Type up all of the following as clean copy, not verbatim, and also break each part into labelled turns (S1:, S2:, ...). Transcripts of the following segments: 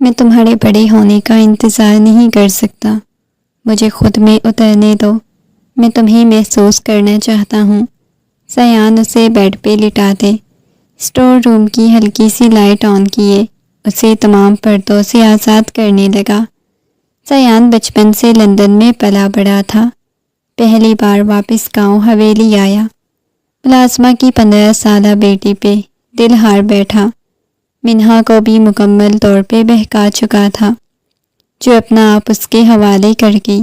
S1: میں تمہارے بڑے ہونے کا انتظار نہیں کر سکتا، مجھے خود میں اترنے دو، میں تمہیں محسوس کرنا چاہتا ہوں۔ سیان اسے بیڈ پہ لٹا دے، اسٹور روم کی ہلکی سی لائٹ آن کیے، اسے تمام پردوں سے آزاد کرنے لگا۔ سیان بچپن سے لندن میں پلا بڑھا تھا، پہلی بار واپس گاؤں حویلی آیا، پلازما کی 15 سالہ بیٹی پہ دل ہار بیٹھا، منہا کو بھی مکمل طور پہ بہکا چکا تھا، جو اپنا آپ اس کے حوالے کر گئی۔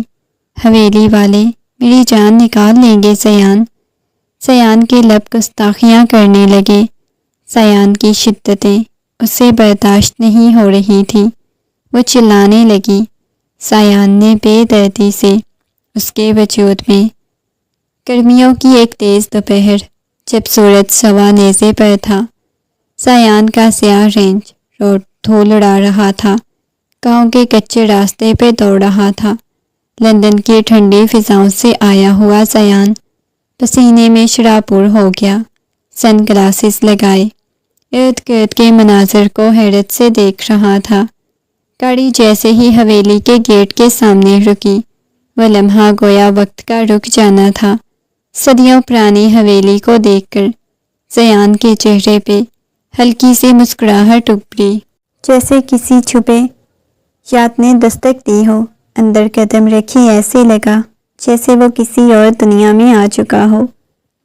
S1: حویلی والے میری جان نکال لیں گے سیان۔ سیان کے لب گستاخیاں کرنے لگے، سیان کی شدتیں اسے برداشت نہیں ہو رہی تھی، وہ چلانے لگی۔ سیان نے بے دردی سے اس کے وجود میں گرمیوں کی ایک تیز دوپہر جب سورج سوا نیزے پر تھا، سیان کا سیاہ رینج روڈ دھول اڑا رہا تھا، گاؤں کے کچے راستے پہ دوڑ رہا تھا۔ لندن کی ٹھنڈی فضاؤں سے آیا ہوا سیان پسینے میں شرابور ہو گیا، سن گلاسز لگائے، ارد گرد کے مناظر کو حیرت سے دیکھ رہا تھا۔ گاڑی جیسے ہی حویلی کے گیٹ کے سامنے رکی، وہ لمحہ گویا وقت کا رک جانا تھا۔ صدیوں پرانی حویلی کو دیکھ کر سیان کے چہرے پہ ہلکی سی مسکراہٹ ابھری، جیسے کسی چھپے یاد نے دستک دی ہو۔ اندر قدم رکھے ایسے لگا جیسے وہ کسی اور دنیا میں آ چکا ہو۔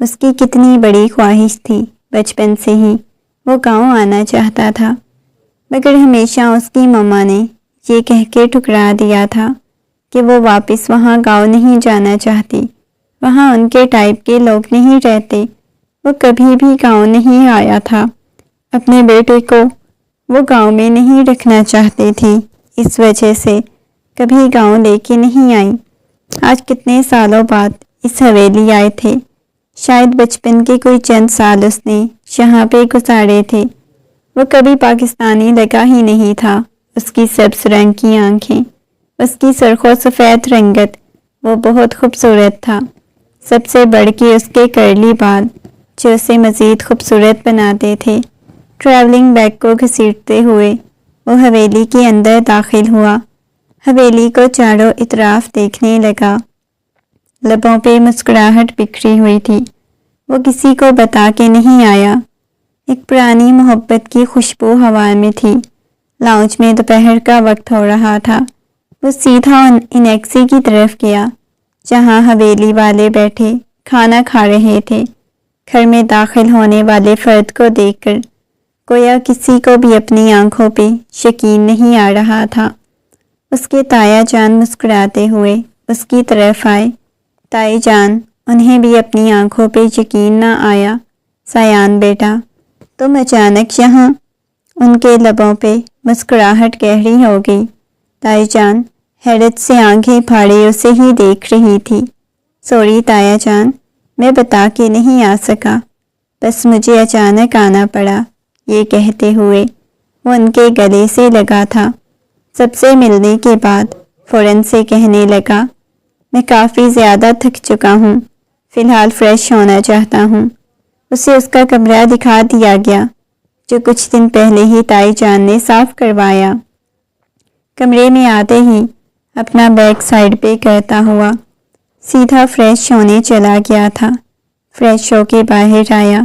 S1: اس کی کتنی بڑی خواہش تھی، بچپن سے ہی وہ گاؤں آنا چاہتا تھا، مگر ہمیشہ اس کی ماما نے یہ کہہ کے ٹھکرا دیا تھا کہ وہ واپس وہاں گاؤں نہیں جانا چاہتی، وہاں ان کے ٹائپ کے لوگ نہیں رہتے۔ وہ کبھی بھی گاؤں نہیں آیا تھا، اپنے بیٹے کو وہ گاؤں میں نہیں رکھنا چاہتی تھی، اس وجہ سے کبھی گاؤں لے کے نہیں آئی۔ آج کتنے سالوں بعد اس حویلی آئے تھے، شاید بچپن کے کوئی چند سال اس نے یہاں پہ گزارے تھے۔ وہ کبھی پاکستانی لگا ہی نہیں تھا، اس کی سبز رنگ کی آنکھیں، اس کی سرخ و سفید رنگت، وہ بہت خوبصورت تھا۔ سب سے بڑھ کے اس کے کرلی بال جو اسے مزید خوبصورت بناتے تھے۔ ٹریولنگ بیگ کو گھسیٹتے ہوئے وہ حویلی کے اندر داخل ہوا، حویلی کو چاروں اطراف دیکھنے لگا، لبوں پہ مسکراہٹ بکھری ہوئی تھی۔ وہ کسی کو بتا کے نہیں آیا، ایک پرانی محبت کی خوشبو ہوا میں تھی۔ لاؤنج میں دوپہر کا وقت ہو رہا تھا، وہ سیدھا انیکسی کی طرف گیا جہاں حویلی والے بیٹھے کھانا کھا رہے تھے۔ گھر میں داخل ہونے والے فرد کو دیکھ کر گویا کسی کو بھی اپنی آنکھوں پہ یقین نہیں آ رہا تھا۔ اس کے تایا جان مسکراتے ہوئے اس کی طرف آئے۔ تائی جان، انہیں بھی اپنی آنکھوں پہ یقین نہ آیا۔ سیان بیٹا، تم اچانک یہاں؟ ان کے لبوں پہ مسکراہٹ گہری ہو گئی۔ تائی جان حیرت سے آنکھیں پھاڑے اسے ہی دیکھ رہی تھی۔ سوری تایا جان، میں بتا کے نہیں آ سکا، بس مجھے اچانک آنا پڑا۔ یہ کہتے ہوئے وہ ان کے گلے سے لگا تھا۔ سب سے ملنے کے بعد فوراً سے کہنے لگا، میں کافی زیادہ تھک چکا ہوں، فی الحال فریش ہونا چاہتا ہوں۔ اسے اس کا کمرہ دکھا دیا گیا جو کچھ دن پہلے ہی تائی جان نے صاف کروایا۔ کمرے میں آتے ہی اپنا بیگ سائڈ پہ کرتا ہوا سیدھا فریش ہونے چلا گیا تھا۔ فریش ہو کے باہر آیا،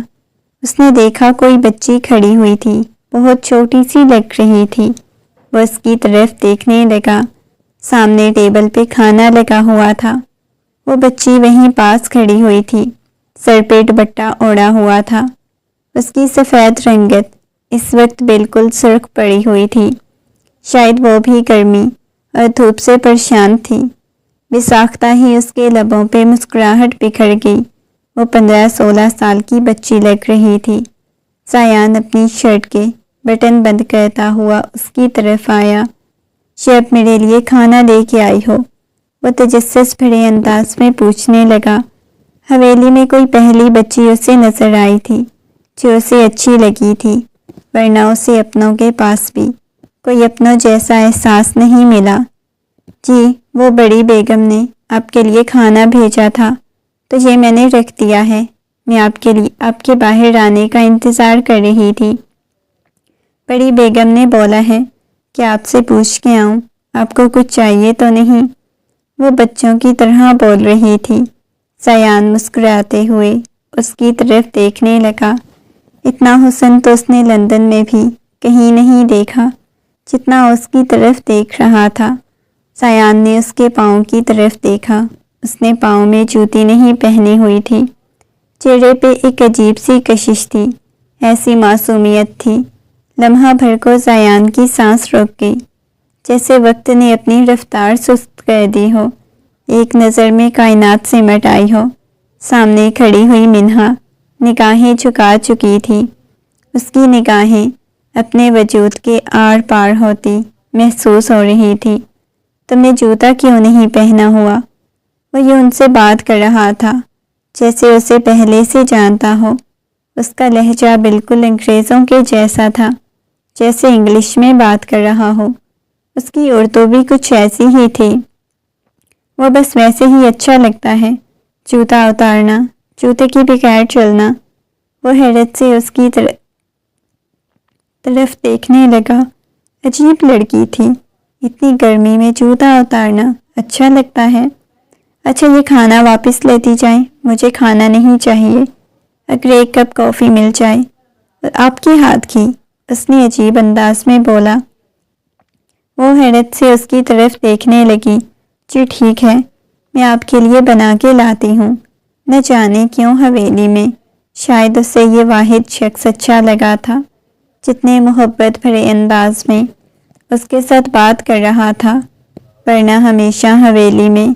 S1: اس نے دیکھا کوئی بچی کھڑی ہوئی تھی، بہت چھوٹی سی لگ رہی تھی۔ وہ اس کی طرف دیکھنے لگا، سامنے ٹیبل پہ کھانا لگا ہوا تھا، وہ بچی وہیں پاس کھڑی ہوئی تھی، سر پہ دوپٹہ اوڑھا ہوا تھا۔ اس کی سفید رنگت اس وقت بالکل سرخ پڑی ہوئی تھی، شاید وہ بھی گرمی اور دھوپ سے پریشان تھی۔ بساختہ ہی اس کے لبوں پہ مسکراہٹ بکھر گئی، وہ 15-16 سال کی بچی لگ رہی تھی۔ سیان اپنی شرٹ کے بٹن بند کرتا ہوا اس کی طرف آیا۔ یہ اب میرے لیے کھانا لے کے آئی ہو؟ وہ تجسس بھرے انداز میں پوچھنے لگا۔ حویلی میں کوئی پہلی بچی اسے نظر آئی تھی جو اسے اچھی لگی تھی، ورنہ اسے اپنوں کے پاس بھی کوئی اپنوں جیسا احساس نہیں ملا۔ جی، وہ بڑی بیگم نے آپ کے لیے کھانا بھیجا تھا تو یہ میں نے رکھ دیا ہے، میں آپ کے باہر آنے کا انتظار کر رہی تھی۔ بڑی بیگم نے بولا ہے کہ آپ سے پوچھ کے آؤں آپ کو کچھ چاہیے تو نہیں؟ وہ بچوں کی طرح بول رہی تھی۔ سیان مسکراتے ہوئے اس کی طرف دیکھنے لگا۔ اتنا حسن تو اس نے لندن میں بھی کہیں نہیں دیکھا جتنا اس کی طرف دیکھ رہا تھا۔ سیان نے اس کے پاؤں کی طرف دیکھا۔ اس نے پاؤں میں جوتی نہیں پہنی ہوئی تھی۔ چہرے پہ ایک عجیب سی کشش تھی، ایسی معصومیت تھی۔ لمحہ بھر کو سیان کی سانس رک گئی، جیسے وقت نے اپنی رفتار سست کر دی ہو، ایک نظر میں کائنات سمٹ آئی ہو۔ سامنے کھڑی ہوئی منہا نگاہیں جھکا چکی تھی۔ اس کی نگاہیں اپنے وجود کے آر پار ہوتی محسوس ہو رہی تھی۔ تم نے جوتا کیوں نہیں پہنا ہوا؟ وہ یہ ان سے بات کر رہا تھا جیسے اسے پہلے سے جانتا ہو۔ اس کا لہجہ بالکل انگریزوں کے جیسا تھا، جیسے انگلش میں بات کر رہا ہو۔ اس کی اردو بھی کچھ ایسی ہی تھی۔ وہ بس ویسے ہی اچھا لگتا ہے، جوتا اتارنا، جوتے کی بغیر چلنا۔ وہ حیرت سے اس کی طرف دیکھنے لگا۔ عجیب لڑکی تھی، اتنی گرمی میں جوتا اتارنا اچھا لگتا ہے۔ اچھا یہ کھانا واپس لیتی جائیں، مجھے کھانا نہیں چاہیے، اگر ایک کپ کافی مل جائے۔ آپ کے ہاتھ کی، اس نے عجیب انداز میں بولا۔ وہ حیرت سے اس کی طرف دیکھنے لگی۔ جی ٹھیک ہے، میں آپ کے لیے بنا کے لاتی ہوں۔ نہ جانے کیوں حویلی میں شاید اسے یہ واحد شخص اچھا لگا تھا جتنے محبت بھرے انداز میں اس کے ساتھ بات کر رہا تھا، ورنہ ہمیشہ حویلی میں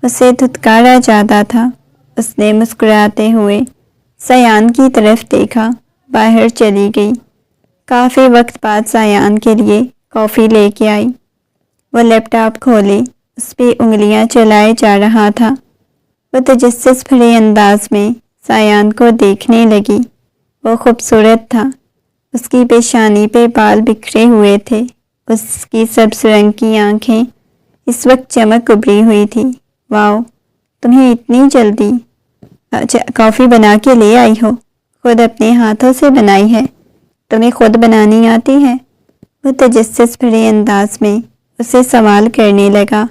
S1: اسے دھتکارا جاتا تھا۔ اس نے مسکراتے ہوئے سیان کی طرف دیکھا، باہر چلی گئی۔ کافی وقت بعد سیان کے لیے کافی لے کے آئی۔ وہ لیپ ٹاپ کھولے اس پہ انگلیاں چلائے جا رہا تھا۔ وہ تجسس بھرے انداز میں سیان کو دیکھنے لگی۔ وہ خوبصورت تھا، اس کی پیشانی پہ بال بکھرے ہوئے تھے، اس کی سبز رنگ کی آنکھیں اس وقت چمک ابھری ہوئی تھی۔ واؤ، تمہیں اتنی جلدی کافی بنا کے لے آئی ہو؟ خود اپنے ہاتھوں سے بنائی ہے؟ تمہیں خود بنانی آتی ہے؟ وہ تجسس بھرے انداز میں اسے سوال کرنے لگا۔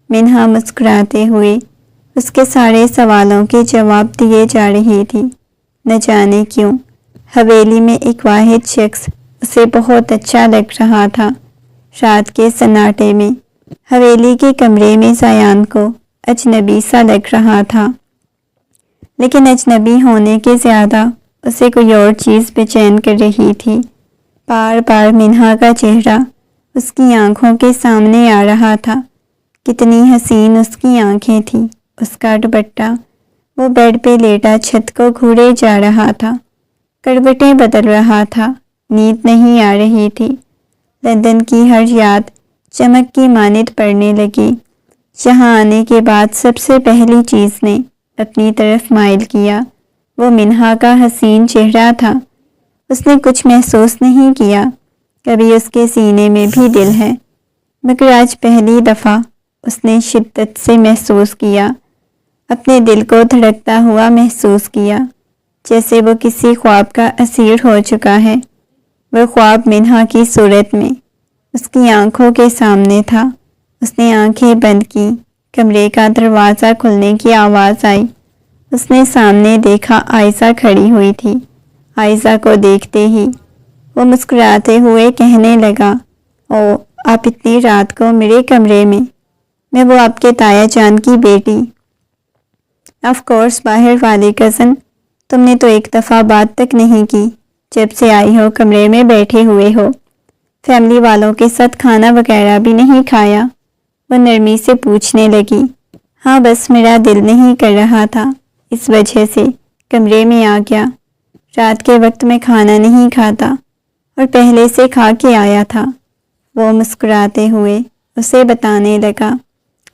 S1: منہا مسکراتے ہوئے اس کے سارے سوالوں کے جواب دیے جا رہی تھی۔ نہ جانے کیوں حویلی میں ایک واحد شخص اسے بہت اچھا لگ رہا تھا۔ رات کے سناٹے میں حویلی کے کمرے میں سیان کو اجنبی سا لگ رہا تھا، لیکن اجنبی ہونے کے زیادہ اسے کوئی اور چیز بے چین کر رہی تھی۔ بار بار منہا کا چہرہ اس کی آنکھوں کے سامنے آ رہا تھا۔ کتنی حسین اس کی آنکھیں تھیں، اس کا دوپٹہ۔ وہ بیڈ پہ لیٹا چھت کو گھورے جا رہا تھا، کروٹیں بدل رہا تھا۔ نیند نہیں آ رہی تھی۔ لندن کی ہر یاد چمک کی مانند پڑنے لگی۔ یہاں آنے کے بعد سب سے پہلی چیز نے اپنی طرف مائل کیا وہ منہا کا حسین چہرہ تھا۔ اس نے کچھ محسوس نہیں کیا، کبھی اس کے سینے میں بھی دل ہے، مگر آج پہلی دفعہ اس نے شدت سے محسوس کیا، اپنے دل کو دھڑکتا ہوا محسوس کیا، جیسے وہ کسی خواب کا اسیر ہو چکا ہے۔ وہ خواب منہا کی صورت میں اس کی آنکھوں کے سامنے تھا۔ اس نے آنکھیں بند کی، کمرے کا دروازہ کھلنے کی آواز آئی۔ اس نے سامنے دیکھا عائزہ کھڑی ہوئی تھی۔ عائزہ کو دیکھتے ہی وہ مسکراتے ہوئے کہنے لگا، او آپ اتنی رات کو میرے کمرے میں وہ آپ کے تایا جان کی بیٹی۔ آف کورس باہر والی کزن، تم نے تو ایک دفعہ بات تک نہیں کی، جب سے آئی ہو کمرے میں بیٹھے ہوئے ہو، فیملی والوں کے ساتھ کھانا وغیرہ بھی نہیں کھایا؟ وہ نرمی سے پوچھنے لگی۔ ہاں بس میرا دل نہیں کر رہا تھا، اس وجہ سے کمرے میں آ گیا۔ رات کے وقت میں کھانا نہیں کھاتا اور پہلے سے کھا کے آیا تھا، وہ مسکراتے ہوئے اسے بتانے لگا۔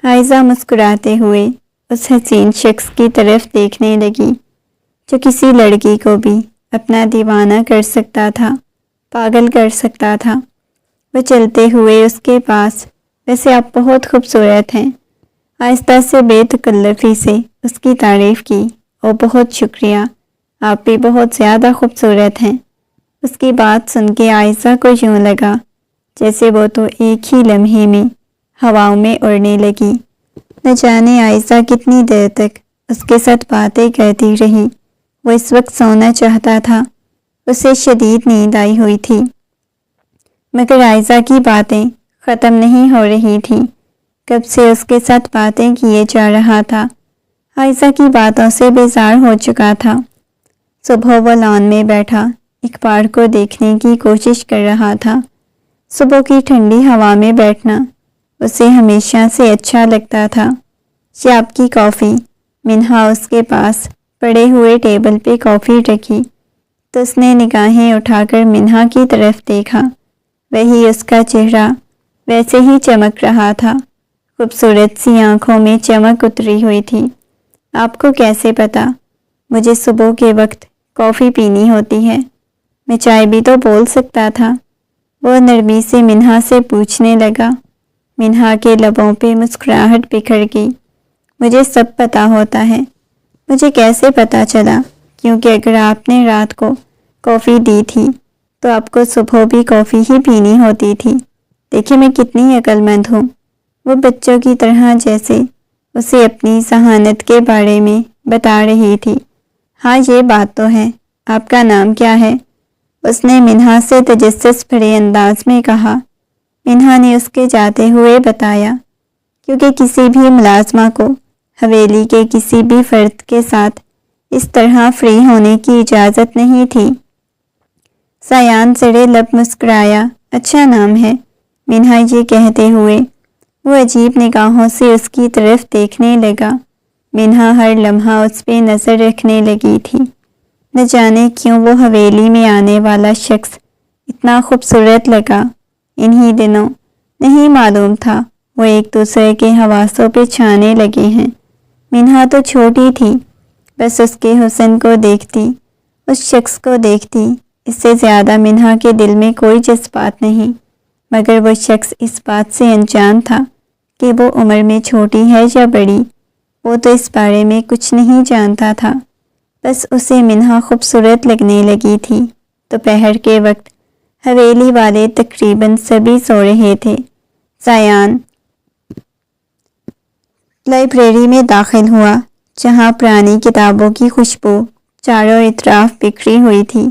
S1: عائزہ مسکراتے ہوئے اس حسین شخص کی طرف دیکھنے لگی جو کسی لڑکی کو بھی اپنا دیوانہ کر سکتا تھا، پاگل کر سکتا تھا۔ وہ چلتے ہوئے اس کے پاس، ویسے آپ بہت خوبصورت ہیں، آہستہ سے بے تکلفی سے اس کی تعریف کی۔ اور بہت شکریہ، آپ بھی بہت زیادہ خوبصورت ہیں۔ اس کی بات سن کے عائزہ کو یوں لگا جیسے وہ تو ایک ہی لمحے میں ہواؤں میں اڑنے لگی۔ نہ جانے عائشہ کتنی دیر تک اس کے ساتھ باتیں کرتی رہی۔ وہ اس وقت سونا چاہتا تھا، اسے شدید نیند آئی ہوئی تھی، مگر عائشہ کی باتیں ختم نہیں ہو رہی تھیں۔ کب سے اس کے ساتھ باتیں کیے جا رہا تھا، عائشہ کی باتوں سے بیزار ہو چکا تھا۔ صبح وہ لان میں بیٹھا اخبار کو دیکھنے کی کوشش کر رہا تھا۔ صبح کی ٹھنڈی ہوا میں بیٹھنا اسے ہمیشہ سے اچھا لگتا تھا۔ شام کی کافی، منہا اس کے پاس پڑے ہوئے ٹیبل پہ کافی رکھی تو اس نے نگاہیں اٹھا کر منہا کی طرف دیکھا۔ وہی اس کا چہرہ ویسے ہی چمک رہا تھا، خوبصورت سی آنکھوں میں چمک اتری ہوئی تھی۔ آپ کو کیسے پتا؟ مجھے صبح کے وقت کافی پینی ہوتی ہے، میں چائے بھی تو بول سکتا تھا، وہ نرمی سے منہا سے پوچھنے لگا۔ منہا کے لبوں پہ مسکراہٹ بکھر گئی۔ مجھے سب پتہ ہوتا ہے۔ مجھے کیسے پتہ چلا؟ کیونکہ اگر آپ نے رات کو کافی دی تھی تو آپ کو صبح بھی کافی ہی پینی ہوتی تھی۔ دیکھیں میں کتنی عقل مند ہوں۔ وہ بچوں کی طرح جیسے اسے اپنی ذہانت کے بارے میں بتا رہی تھی۔ ہاں یہ بات تو ہے، آپ کا نام کیا ہے؟ اس نے منہا سے تجسس بھرے انداز میں کہا۔ منہا نے اس کے جاتے ہوئے بتایا، کیونکہ کسی بھی ملازمہ کو حویلی کے کسی بھی فرد کے ساتھ اس طرح فری ہونے کی اجازت نہیں تھی۔ سیان زرے لب مسکرایا۔ اچھا نام ہے، منہا یہ کہتے ہوئے وہ عجیب نگاہوں سے اس کی طرف دیکھنے لگا۔ منہا ہر لمحہ اس پہ نظر رکھنے لگی تھی۔ نہ جانے کیوں وہ حویلی میں آنے والا شخص اتنا خوبصورت لگا۔ انہی دنوں نہیں معلوم تھا وہ ایک دوسرے کے حواسوں پہ چھانے لگے ہیں۔ منہا تو چھوٹی تھی، بس اس کے حسن کو دیکھتی، اس شخص کو دیکھتی، اس سے زیادہ منہا کے دل میں کوئی جذبات نہیں، مگر وہ شخص اس بات سے انجان تھا کہ وہ عمر میں چھوٹی ہے یا بڑی، وہ تو اس بارے میں کچھ نہیں جانتا تھا، بس اسے منہا خوبصورت لگنے لگی تھی۔ دوپہر کے وقت حویلی والے تقریباً سبھی سو رہے تھے۔ سیان لائبریری میں داخل ہوا، جہاں پرانی کتابوں کی خوشبو چاروں اطراف بکھری ہوئی تھی۔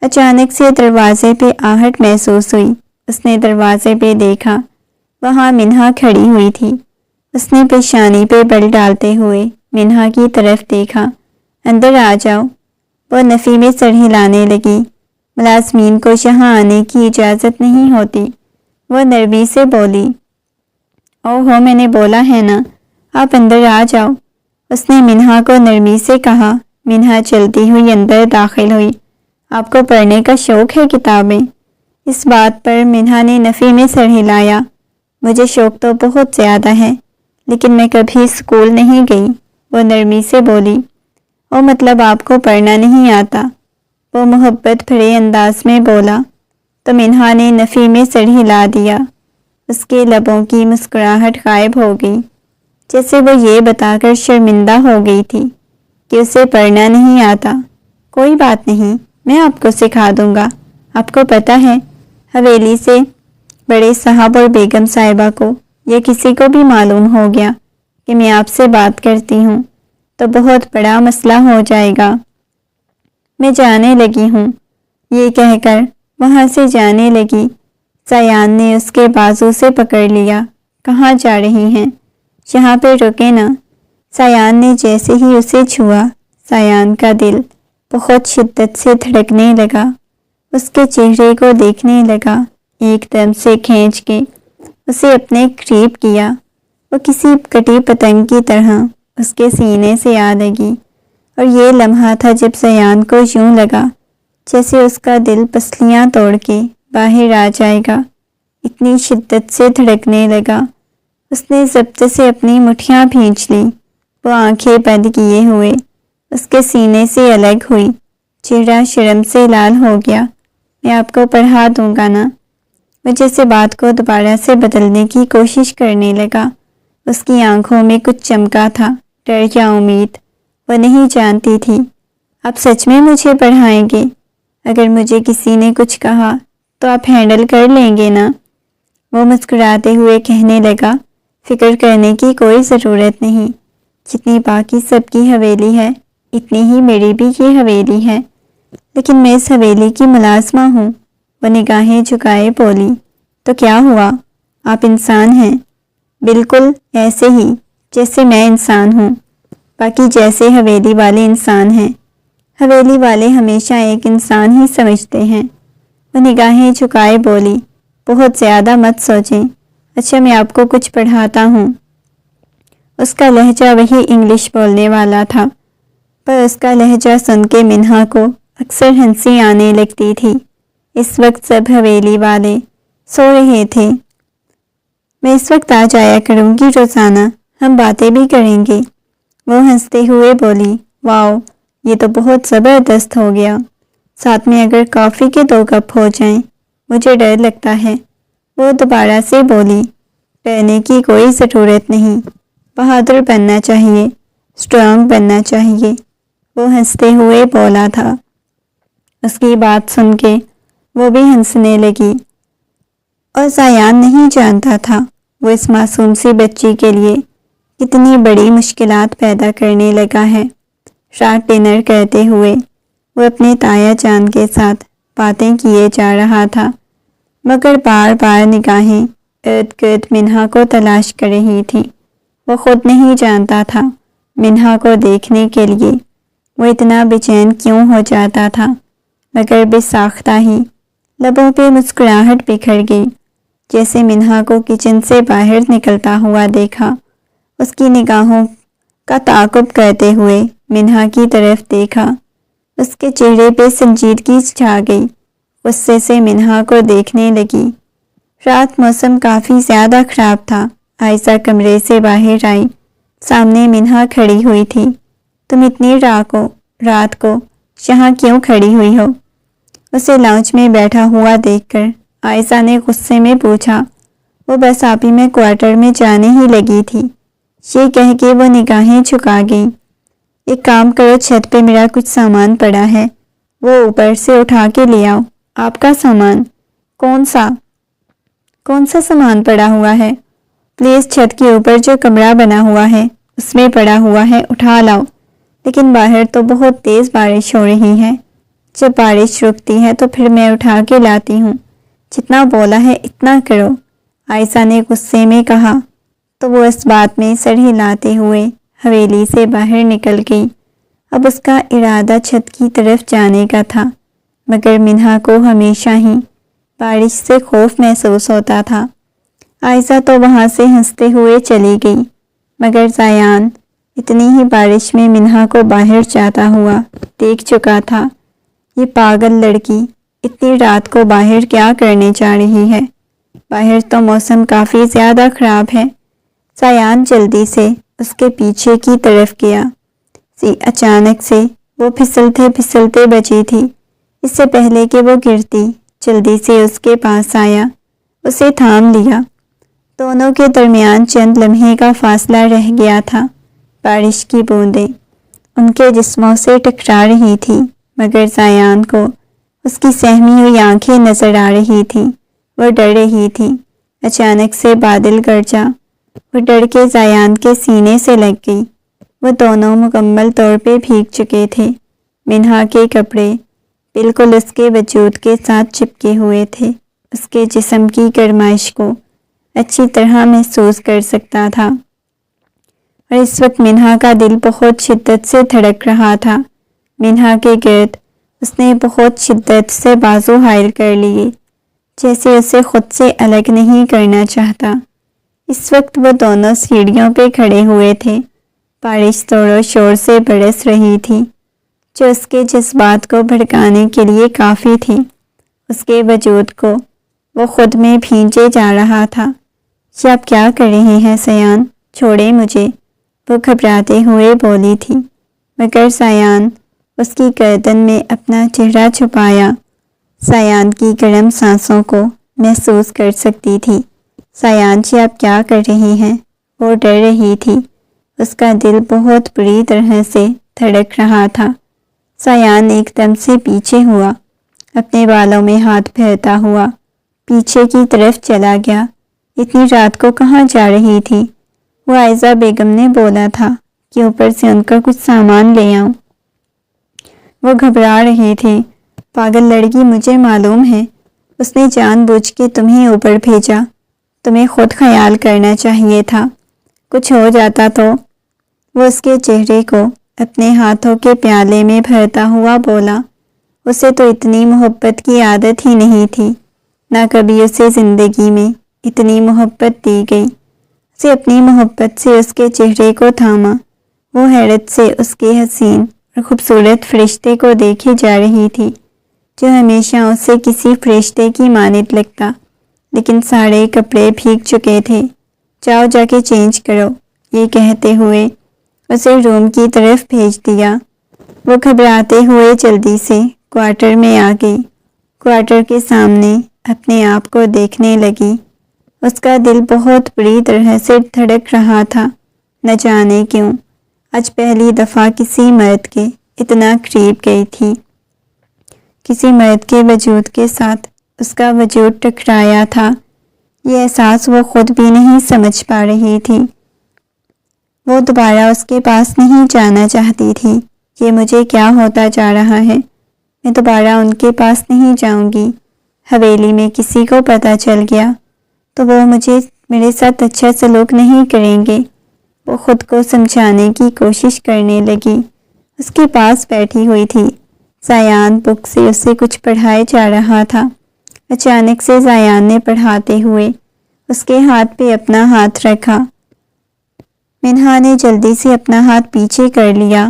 S1: اچانک سے دروازے پہ آہٹ محسوس ہوئی۔ اس نے دروازے پہ دیکھا، وہاں منہا کھڑی ہوئی تھی۔ اس نے پیشانی پہ بل ڈالتے ہوئے منہا کی طرف دیکھا۔ اندر آ جاؤ، وہ نفی میں سر ہلانے لگی۔ ملازمین کو یہاں آنے کی اجازت نہیں ہوتی، وہ نرمی سے بولی۔ اوہو میں نے بولا ہے نا، آپ اندر آ جاؤ، اس نے منہا کو نرمی سے کہا۔ منہا چلتی ہوئی اندر داخل ہوئی۔ آپ کو پڑھنے کا شوق ہے کتابیں؟ اس بات پر منہا نے نفی میں سر ہلایا۔ مجھے شوق تو بہت زیادہ ہے، لیکن میں کبھی اسکول نہیں گئی، وہ نرمی سے بولی۔ او مطلب آپ کو پڑھنا نہیں آتا، وہ محبت بھرے انداز میں بولا، تو منہا نے نفی میں سر ہلا دیا۔ اس کے لبوں کی مسکراہٹ غائب ہو گئی، جیسے وہ یہ بتا کر شرمندہ ہو گئی تھی کہ اسے پڑھنا نہیں آتا۔ کوئی بات نہیں، میں آپ کو سکھا دوں گا۔ آپ کو پتہ ہے، حویلی سے بڑے صاحب اور بیگم صاحبہ کو یا کسی کو بھی معلوم ہو گیا کہ میں آپ سے بات کرتی ہوں تو بہت بڑا مسئلہ ہو جائے گا۔ میں جانے لگی ہوں، یہ کہہ کر وہاں سے جانے لگی۔ سیان نے اس کے بازو سے پکڑ لیا۔ کہاں جا رہی ہیں؟ یہاں پہ رکے نا۔ سیان نے جیسے ہی اسے چھوا، سیان کا دل بہت شدت سے دھڑکنے لگا، اس کے چہرے کو دیکھنے لگا، ایک دم سے کھینچ کے اسے اپنے قریب کیا۔ وہ کسی کٹی پتنگ کی طرح اس کے سینے سے آ لگی، اور یہ لمحہ تھا جب سیان کو یوں لگا جیسے اس کا دل پسلیاں توڑ کے باہر آ جائے گا، اتنی شدت سے دھڑکنے لگا۔ اس نے ضبط سے اپنی مٹھیاں بھینچ لی، وہ آنکھیں بند کیے ہوئے اس کے سینے سے الگ ہوئی، چہرہ شرم سے لال ہو گیا۔ میں آپ کو پڑھا دوں گا نا، وہ جیسے بات کو دوبارہ سے بدلنے کی کوشش کرنے لگا۔ اس کی آنکھوں میں کچھ چمکا تھا، ڈر یا امید، وہ نہیں جانتی تھی۔ آپ سچ میں مجھے پڑھائیں گے؟ اگر مجھے کسی نے کچھ کہا تو آپ ہینڈل کر لیں گے نا؟ وہ مسکراتے ہوئے کہنے لگا، فکر کرنے کی کوئی ضرورت نہیں، جتنی باقی سب کی حویلی ہے اتنی ہی میری بھی یہ حویلی ہے، لیکن میں اس حویلی کی ملازمہ ہوں۔ وہ نگاہیں جھکائے بولی، تو کیا ہوا، آپ انسان ہیں، بالکل ایسے ہی جیسے میں انسان ہوں، باقی جیسے حویلی والے انسان ہیں۔ حویلی والے ہمیشہ ایک انسان ہی سمجھتے ہیں۔ وہ نگاہیں جھکائے بولی، بہت زیادہ مت سوچیں، اچھا میں آپ کو کچھ پڑھاتا ہوں۔ اس کا لہجہ وہی انگلش بولنے والا تھا، پر اس کا لہجہ سن کے منہا کو اکثر ہنسی آنے لگتی تھی۔ اس وقت سب حویلی والے سو رہے تھے۔ میں اس وقت آ جایا کروں گی روزانہ، ہم باتیں بھی کریں گے۔ وہ ہنستے ہوئے بولی، واؤ، یہ تو بہت زبردست ہو گیا، ساتھ میں اگر کافی کے 2 کپ ہو جائیں، مجھے ڈر لگتا ہے۔ وہ دوبارہ سے بولی، ڈرنے کی کوئی ضرورت نہیں، بہادر بننا چاہیے، اسٹرانگ بننا چاہیے۔ وہ ہنستے ہوئے بولا تھا۔ اس کی بات سن کے وہ بھی ہنسنے لگی، اور زیان نہیں جانتا تھا وہ اس معصوم سی بچی کے لیے کتنی بڑی مشکلات پیدا کرنے لگا ہے۔ رات ڈنر کرتے ہوئے وہ اپنے تایا جان کے ساتھ باتیں کیے جا رہا تھا، مگر بار بار نگاہیں ارد گرد منہا کو تلاش کر رہی تھی۔ وہ خود نہیں جانتا تھا منہا کو دیکھنے کے لیے وہ اتنا بے چین کیوں ہو جاتا تھا، مگر بے ساختہ ہی لبوں پہ مسکراہٹ بکھر گئی۔ جیسے منہا کو کچن سے باہر نکلتا ہوا دیکھا، اس کی نگاہوں کا تعاقب کرتے ہوئے منہا کی طرف دیکھا، اس کے چہرے پہ سنجیدگی چھا گئی، غصے سے منہا کو دیکھنے لگی۔ رات موسم کافی زیادہ خراب تھا۔ عائشہ کمرے سے باہر آئی، سامنے منہا کھڑی ہوئی تھی۔ تم اتنی رات کو یہاں کیوں کھڑی ہوئی ہو؟ اسے لاؤنج میں بیٹھا ہوا دیکھ کر عائشہ نے غصے میں پوچھا۔ وہ بس آپ ہی میں کوارٹر میں جانے ہی لگی تھی، یہ کہہ کے وہ نگاہیں جھکا گئی۔ ایک کام کرو، چھت پہ میرا کچھ سامان پڑا ہے، وہ اوپر سے اٹھا کے لے آؤ۔ آپ کا سامان؟ کون سا سامان پڑا ہوا ہے؟ پلیز چھت کے اوپر جو کمرہ بنا ہوا ہے اس میں پڑا ہوا ہے، اٹھا لاؤ۔ لیکن باہر تو بہت تیز بارش ہو رہی ہے، جب بارش رکتی ہے تو پھر میں اٹھا کے لاتی ہوں، جتنا بولا ہے اتنا کرو، عائشہ نے غصے میں کہا۔ تو وہ اس بات میں سر ہلاتے ہوئے حویلی سے باہر نکل گئی۔ اب اس کا ارادہ چھت کی طرف جانے کا تھا، مگر منہا کو ہمیشہ ہی بارش سے خوف محسوس ہوتا تھا۔ عائشہ تو وہاں سے ہنستے ہوئے چلی گئی، مگر زیان اتنی ہی بارش میں منہا کو باہر جاتا ہوا دیکھ چکا تھا۔ یہ پاگل لڑکی اتنی رات کو باہر کیا کرنے جا رہی ہے؟ باہر تو موسم کافی زیادہ خراب ہے۔ زیان جلدی سے اس کے پیچھے کی طرف گیا۔ اچانک سے وہ پھسلتے بچی تھی۔ اس سے پہلے کہ وہ گرتی، جلدی سے اس کے پاس آیا، اسے تھام لیا۔ دونوں کے درمیان چند لمحے کا فاصلہ رہ گیا تھا۔ بارش کی بوندیں ان کے جسموں سے ٹکرا رہی تھی، مگر زیان کو اس کی سہمی ہوئی آنکھیں نظر آ رہی تھیں۔ وہ ڈر رہی تھی۔ اچانک سے بادل گرجا، وہ ڈر کے زیان کے سینے سے لگ گئی۔ وہ دونوں مکمل طور پہ بھیگ چکے تھے۔ منہا کے کپڑے بالکل اس کے وجود کے ساتھ چپکے ہوئے تھے۔ اس کے جسم کی گرمائش کو اچھی طرح محسوس کر سکتا تھا، اور اس وقت منہا کا دل بہت شدت سے دھڑک رہا تھا۔ منہا کے گرد اس نے بہت شدت سے بازو حائل کر لیے، جیسے اسے خود سے الگ نہیں کرنا چاہتا۔ اس وقت وہ دونوں سیڑھیوں پہ کھڑے ہوئے تھے۔ بارش زور و شور سے برس رہی تھی، جو اس کے جذبات کو بھڑکانے کے لیے کافی تھی۔ اس کے وجود کو وہ خود میں بھینچے جا رہا تھا۔ یہ آپ کیا کر رہے ہیں زیان؟ چھوڑے مجھے، وہ گھبراتے ہوئے بولی تھی، مگر زیان اس کی گردن میں اپنا چہرہ چھپایا۔ زیان کی گرم سانسوں کو محسوس کر سکتی تھی۔ زیان جی آپ کیا کر رہی ہیں؟ وہ ڈر رہی تھی، اس کا دل بہت بری طرح سے دھڑک رہا تھا۔ زیان ایک دم سے پیچھے ہوا، اپنے بالوں میں ہاتھ پھیرتا ہوا پیچھے کی طرف چلا گیا۔ اتنی رات کو کہاں جا رہی تھی؟ وہ عائزہ بیگم نے بولا تھا کہ اوپر سے ان کا کچھ سامان لے آؤں۔ وہ گھبرا رہی تھی۔ پاگل لڑکی، مجھے معلوم ہے، اس نے جان بوجھ کے تمہیں اوپر بھیجا۔ تمہیں خود خیال کرنا چاہیے تھا، کچھ ہو جاتا تو۔ وہ اس کے چہرے کو اپنے ہاتھوں کے پیالے میں بھرتا ہوا بولا۔ اسے تو اتنی محبت کی عادت ہی نہیں تھی، نہ کبھی اسے زندگی میں اتنی محبت دی گئی۔ اسے اپنی محبت سے اس کے چہرے کو تھاما۔ وہ حیرت سے اس کے حسین اور خوبصورت فرشتے کو دیکھے جا رہی تھی، جو ہمیشہ اسے کسی فرشتے کی مانند لگتا، لیکن سارے کپڑے بھیگ چکے تھے۔ جاؤ جا کے چینج کرو، یہ کہتے ہوئے اسے روم کی طرف بھیج دیا۔ وہ گھبراتے ہوئے جلدی سے کوارٹر میں آ گئی۔ کوارٹر کے سامنے اپنے آپ کو دیکھنے لگی۔ اس کا دل بہت بری طرح سے دھڑک رہا تھا، نہ جانے کیوں۔ آج پہلی دفعہ کسی مرد کے اتنا قریب گئی تھی۔ کسی مرد کے وجود کے ساتھ اس کا وجود ٹکرایا تھا۔ یہ احساس وہ خود بھی نہیں سمجھ پا رہی تھی۔ وہ دوبارہ اس کے پاس نہیں جانا چاہتی تھی۔ یہ مجھے کیا ہوتا جا رہا ہے؟ میں دوبارہ ان کے پاس نہیں جاؤں گی۔ حویلی میں کسی کو پتہ چل گیا تو وہ میرے ساتھ اچھا سلوک نہیں کریں گے۔ وہ خود کو سمجھانے کی کوشش کرنے لگی۔ اس کے پاس بیٹھی ہوئی تھی۔ زیان بک سے اسے کچھ پڑھائے جا رہا تھا۔ اچانک سے زیان نے پڑھاتے ہوئے اس کے ہاتھ پہ اپنا ہاتھ رکھا۔ منہا نے جلدی سے اپنا ہاتھ پیچھے کر لیا۔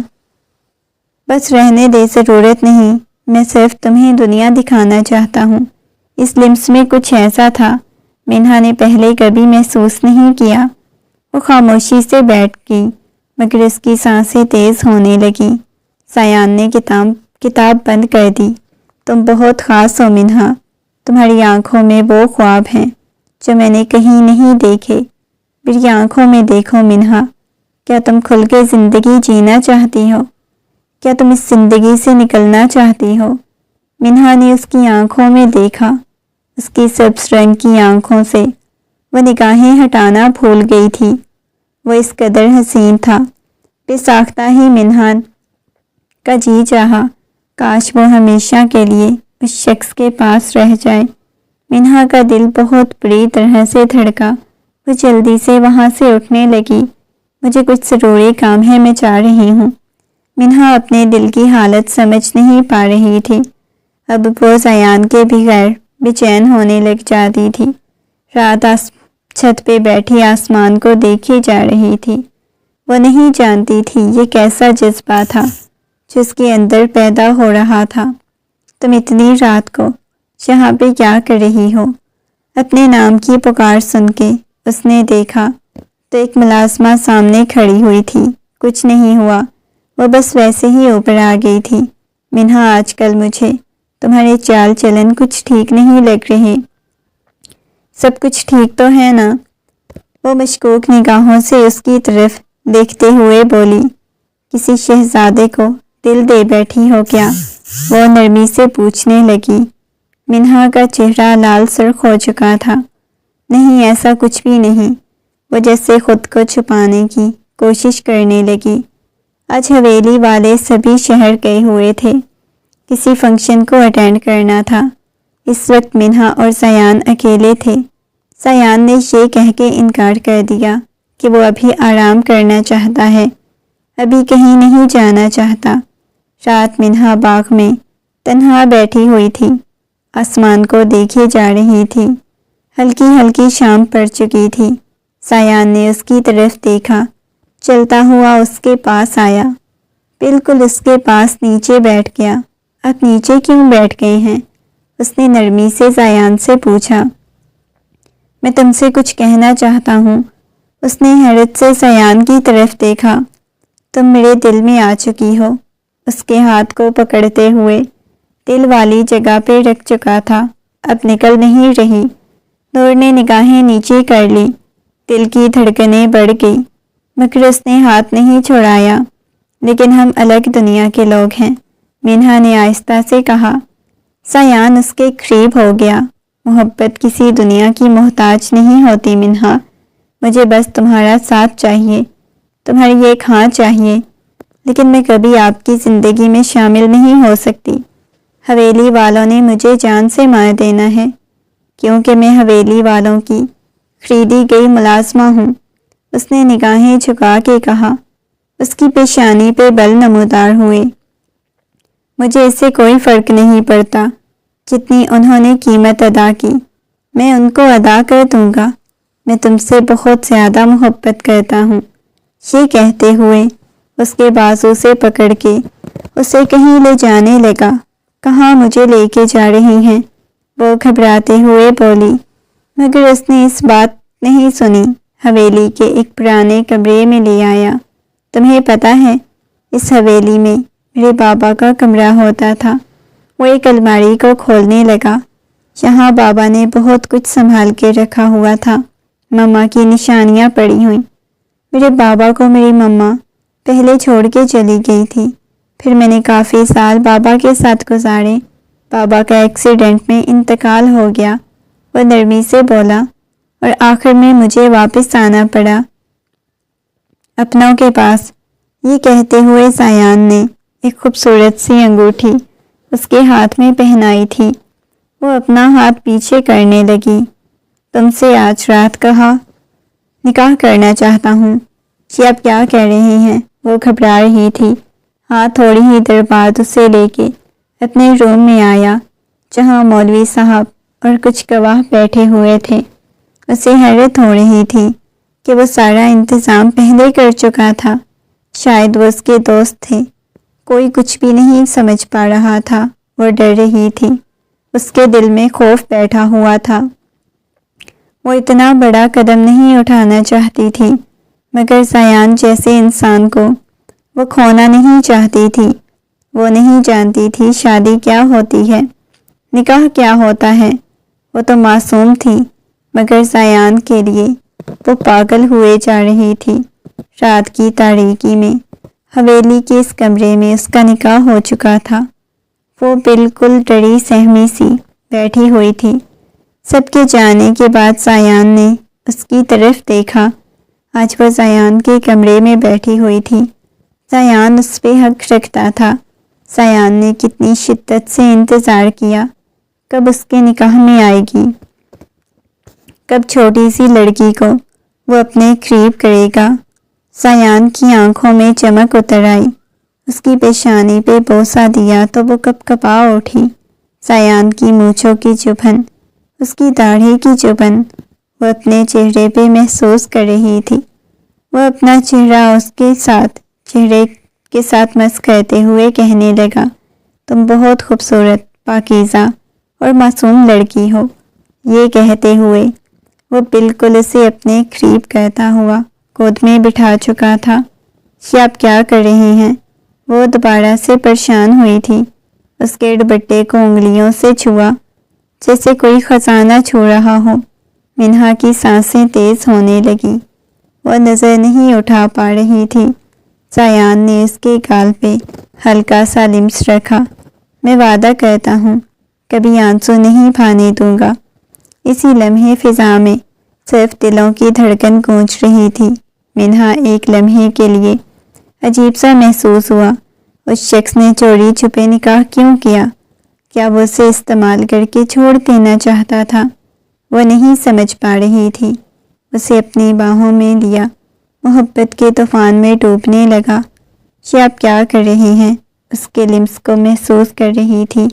S1: بس رہنے دے، ضرورت نہیں، میں صرف تمہیں دنیا دکھانا چاہتا ہوں۔ اس لمس میں کچھ ایسا تھا منہا نے پہلے کبھی محسوس نہیں کیا۔ وہ خاموشی سے بیٹھ گئی، مگر اس کی سانسیں تیز ہونے لگی۔ زیان نے کتاب بند کر دی۔ تم بہت خاص ہو منہا، تمہاری آنکھوں میں وہ خواب ہیں جو میں نے کہیں نہیں دیکھے۔ میری آنکھوں میں دیکھو منہا، کیا تم کھل کے زندگی جینا چاہتی ہو؟ کیا تم اس زندگی سے نکلنا چاہتی ہو؟ منہا نے اس کی آنکھوں میں دیکھا۔ اس کی سبز رنگ کی آنکھوں سے وہ نگاہیں ہٹانا بھول گئی تھی۔ وہ اس قدر حسین تھا، بے ساختہ ہی منہا کا جی چاہا کاش وہ ہمیشہ کے لیے اس شخص کے پاس رہ جائے۔ منہا کا دل بہت بری طرح سے دھڑکا۔ وہ جلدی سے وہاں سے اٹھنے لگی۔ مجھے کچھ ضروری کام ہے، میں جا رہی ہوں۔ منہا اپنے دل کی حالت سمجھ نہیں پا رہی تھی۔ اب وہ زیان کے بغیر بے چین ہونے لگ جاتی تھی۔ رات چھت پہ بیٹھی آسمان کو دیکھی جا رہی تھی۔ وہ نہیں جانتی تھی یہ کیسا جذبہ تھا جس کے اندر پیدا ہو رہا تھا۔ تم اتنی رات کو یہاں پہ کیا کر رہی ہو؟ اپنے نام کی پکار سن کے اس نے دیکھا تو ایک ملازمہ سامنے کھڑی ہوئی تھی۔ کچھ نہیں ہوا، وہ بس ویسے ہی اوپر آ گئی تھی۔ منہا، آج کل مجھے تمہارے چال چلن کچھ ٹھیک نہیں لگ رہے۔ سب کچھ ٹھیک تو ہے نا؟ وہ مشکوک نگاہوں سے اس کی طرف دیکھتے ہوئے بولی۔ کسی شہزادے کو دل دے بیٹھی ہو کیا؟ وہ نرمی سے پوچھنے لگی۔ منہا کا چہرہ لال سرخ ہو چکا تھا۔ نہیں، ایسا کچھ بھی نہیں۔ وہ جیسے خود کو چھپانے کی کوشش کرنے لگی۔ آج حویلی والے سبھی شہر گئے ہوئے تھے، کسی فنکشن کو اٹینڈ کرنا تھا۔ اس وقت منہا اور زیان اکیلے تھے۔ زیان نے یہ کہہ کے انکار کر دیا کہ وہ ابھی آرام کرنا چاہتا ہے، ابھی کہیں نہیں جانا چاہتا۔ رات منہا باغ میں تنہا بیٹھی ہوئی تھی، آسمان کو دیکھے جا رہی تھی۔ ہلکی ہلکی شام پڑ چکی تھی۔ زیان نے اس کی طرف دیکھا، چلتا ہوا اس کے پاس آیا، بالکل اس کے پاس نیچے بیٹھ گیا۔ آپ نیچے کیوں بیٹھ گئے ہیں؟ اس نے نرمی سے زیان سے پوچھا۔ میں تم سے کچھ کہنا چاہتا ہوں۔ اس نے حیرت سے زیان کی طرف دیکھا۔ تم میرے دل میں آ چکی ہو۔ اس کے ہاتھ کو پکڑتے ہوئے دل والی جگہ پہ رکھ چکا تھا، اب نکل نہیں رہی۔ نور نے نگاہیں نیچے کر لی، دل کی دھڑکنیں بڑھ گئی، مگر اس نے ہاتھ نہیں چھوڑایا۔ لیکن ہم الگ دنیا کے لوگ ہیں، منہا نے آہستہ سے کہا۔ زیان اس کے قریب ہو گیا محبت کسی دنیا کی محتاج نہیں ہوتی منہا، مجھے بس تمہارا ساتھ چاہیے، تمہاری ایک ہاں چاہیے، لیکن میں کبھی آپ کی زندگی میں شامل نہیں ہو سکتی۔ حویلی والوں نے مجھے جان سے مار دینا ہے، کیونکہ میں حویلی والوں کی خریدی گئی ملازمہ ہوں۔ اس نے نگاہیں جھکا کے کہا۔ اس کی پیشانی پہ بل نمودار ہوئے۔ مجھے اس سے کوئی فرق نہیں پڑتا، جتنی انہوں نے قیمت ادا کی میں ان کو ادا کر دوں گا۔ میں تم سے بہت زیادہ محبت کرتا ہوں۔ یہ کہتے ہوئے اس کے بازو سے پکڑ کے اسے کہیں لے جانے لگا۔ کہاں مجھے لے کے جا رہی ہیں؟ وہ گھبراتے ہوئے بولی، مگر اس نے اس بات نہیں سنی۔ حویلی کے ایک پرانے کمرے میں لے آیا۔ تمہیں پتہ ہے اس حویلی میں میرے بابا کا کمرہ ہوتا تھا۔ وہ ایک الماری کو کھولنے لگا۔ یہاں بابا نے بہت کچھ سنبھال کے رکھا ہوا تھا۔ مما کی نشانیاں پڑی ہوئیں۔ میرے بابا کو میری مما پہلے چھوڑ کے چلی گئی تھی، پھر میں نے کافی سال بابا کے ساتھ گزارے۔ بابا کا ایکسیڈنٹ میں انتقال ہو گیا، وہ نرمی سے بولا، اور آخر میں مجھے واپس آنا پڑا اپنوں کے پاس۔ یہ کہتے ہوئے سایان نے ایک خوبصورت سی انگوٹھی اس کے ہاتھ میں پہنائی تھی۔ وہ اپنا ہاتھ پیچھے کرنے لگی۔ تم سے آج رات کہا نکاح کرنا چاہتا ہوں۔ یہ آپ کیا کہہ رہے ہیں؟ وہ گھبرا رہی تھی۔ ہاں، تھوڑی ہی دیر بعد اسے لے کے اپنے روم میں آیا، جہاں مولوی صاحب اور کچھ گواہ بیٹھے ہوئے تھے۔ اسے حیرت ہو رہی تھی کہ وہ سارا انتظام پہلے کر چکا تھا۔ شاید وہ اس کے دوست تھے۔ کوئی کچھ بھی نہیں سمجھ پا رہا تھا۔ وہ ڈر رہی تھی، اس کے دل میں خوف بیٹھا ہوا تھا۔ وہ اتنا بڑا قدم نہیں اٹھانا چاہتی تھی، مگر سایان جیسے انسان کو وہ کھونا نہیں چاہتی تھی۔ وہ نہیں جانتی تھی شادی کیا ہوتی ہے، نکاح کیا ہوتا ہے۔ وہ تو معصوم تھی، مگر سایان کے لیے وہ پاگل ہوئے جا رہی تھی۔ رات کی تاریکی میں حویلی کے اس کمرے میں اس کا نکاح ہو چکا تھا۔ وہ بالکل ڈری سہمی سی بیٹھی ہوئی تھی۔ سب کے جانے کے بعد سایان نے اس کی طرف دیکھا۔ آج وہ سایان کے کمرے میں بیٹھی ہوئی تھی۔ سایان اس پہ حق رکھتا تھا۔ سایان نے کتنی شدت سے انتظار کیا، کب اس کے نکاح میں آئے گی، کب چھوٹی سی لڑکی کو وہ اپنے قریب کرے گا۔ سایان کی آنکھوں میں چمک اتر آئی۔ اس کی پیشانی پہ بوسہ دیا تو وہ کپ کپا اٹھی۔ سایان کی مونچھوں کی چبھن، اس کی داڑھی کی چبھن وہ اپنے چہرے پہ محسوس کر رہی تھی۔ وہ اپنا چہرہ اس کے چہرے کے ساتھ مس کرتے ہوئے کہنے لگا، تم بہت خوبصورت، پاکیزہ اور معصوم لڑکی ہو۔ یہ کہتے ہوئے وہ بالکل اسے اپنے قریب کرتا ہوا گود میں بٹھا چکا تھا۔ یہ آپ کیا کر رہے ہیں؟ وہ دوبارہ سے پریشان ہوئی تھی۔ اس کے دوپٹے کو انگلیوں سے چھوا جیسے کوئی خزانہ چھو رہا ہو۔ منہا کی سانسیں تیز ہونے لگی۔ وہ نظر نہیں اٹھا پا رہی تھی۔ سایان نے اس کے گال پہ ہلکا سا لمس رکھا۔ میں وعدہ کرتا ہوں کبھی آنسو نہیں بہانے دوں گا۔ اسی لمحے فضا میں صرف دلوں کی دھڑکن گونج رہی تھی۔ منہا ایک لمحے کے لیے عجیب سا محسوس ہوا۔ اس شخص نے چوری چھپے نکاح کیوں کیا؟ کیا وہ اسے استعمال کر کے چھوڑ دینا چاہتا تھا؟ وہ نہیں سمجھ پا رہی تھی۔ اسے اپنی باہوں میں لیا، محبت کے طوفان میں ڈوبنے لگا۔ یہ آپ کیا کر رہے ہیں؟ اس کے لمس کو محسوس کر رہی تھی۔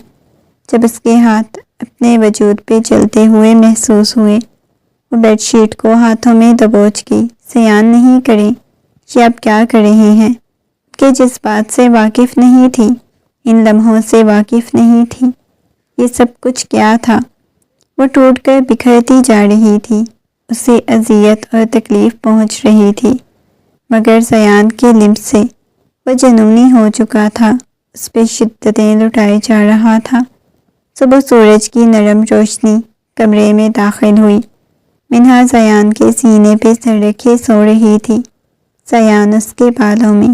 S1: جب اس کے ہاتھ اپنے وجود پہ چلتے ہوئے محسوس ہوئے، وہ بیڈ شیٹ کو ہاتھوں میں دبوچ گئی۔ سیان نہیں کرے، یہ آپ کیا کر رہے ہیں؟ کہ جس بات سے واقف نہیں تھی، ان لمحوں سے واقف نہیں تھی، یہ سب کچھ کیا تھا؟ وہ ٹوٹ کر بکھرتی جا رہی تھی۔ اسے اذیت اور تکلیف پہنچ رہی تھی، مگر سیان کے لمس سے وہ جنونی ہو چکا تھا۔ اس پہ شدتیں لٹائے جا رہا تھا۔ صبح سورج کی نرم روشنی کمرے میں داخل ہوئی۔ منہا سیان کے سینے پہ سر رکھے سو رہی تھی۔ سیان اس کے بالوں میں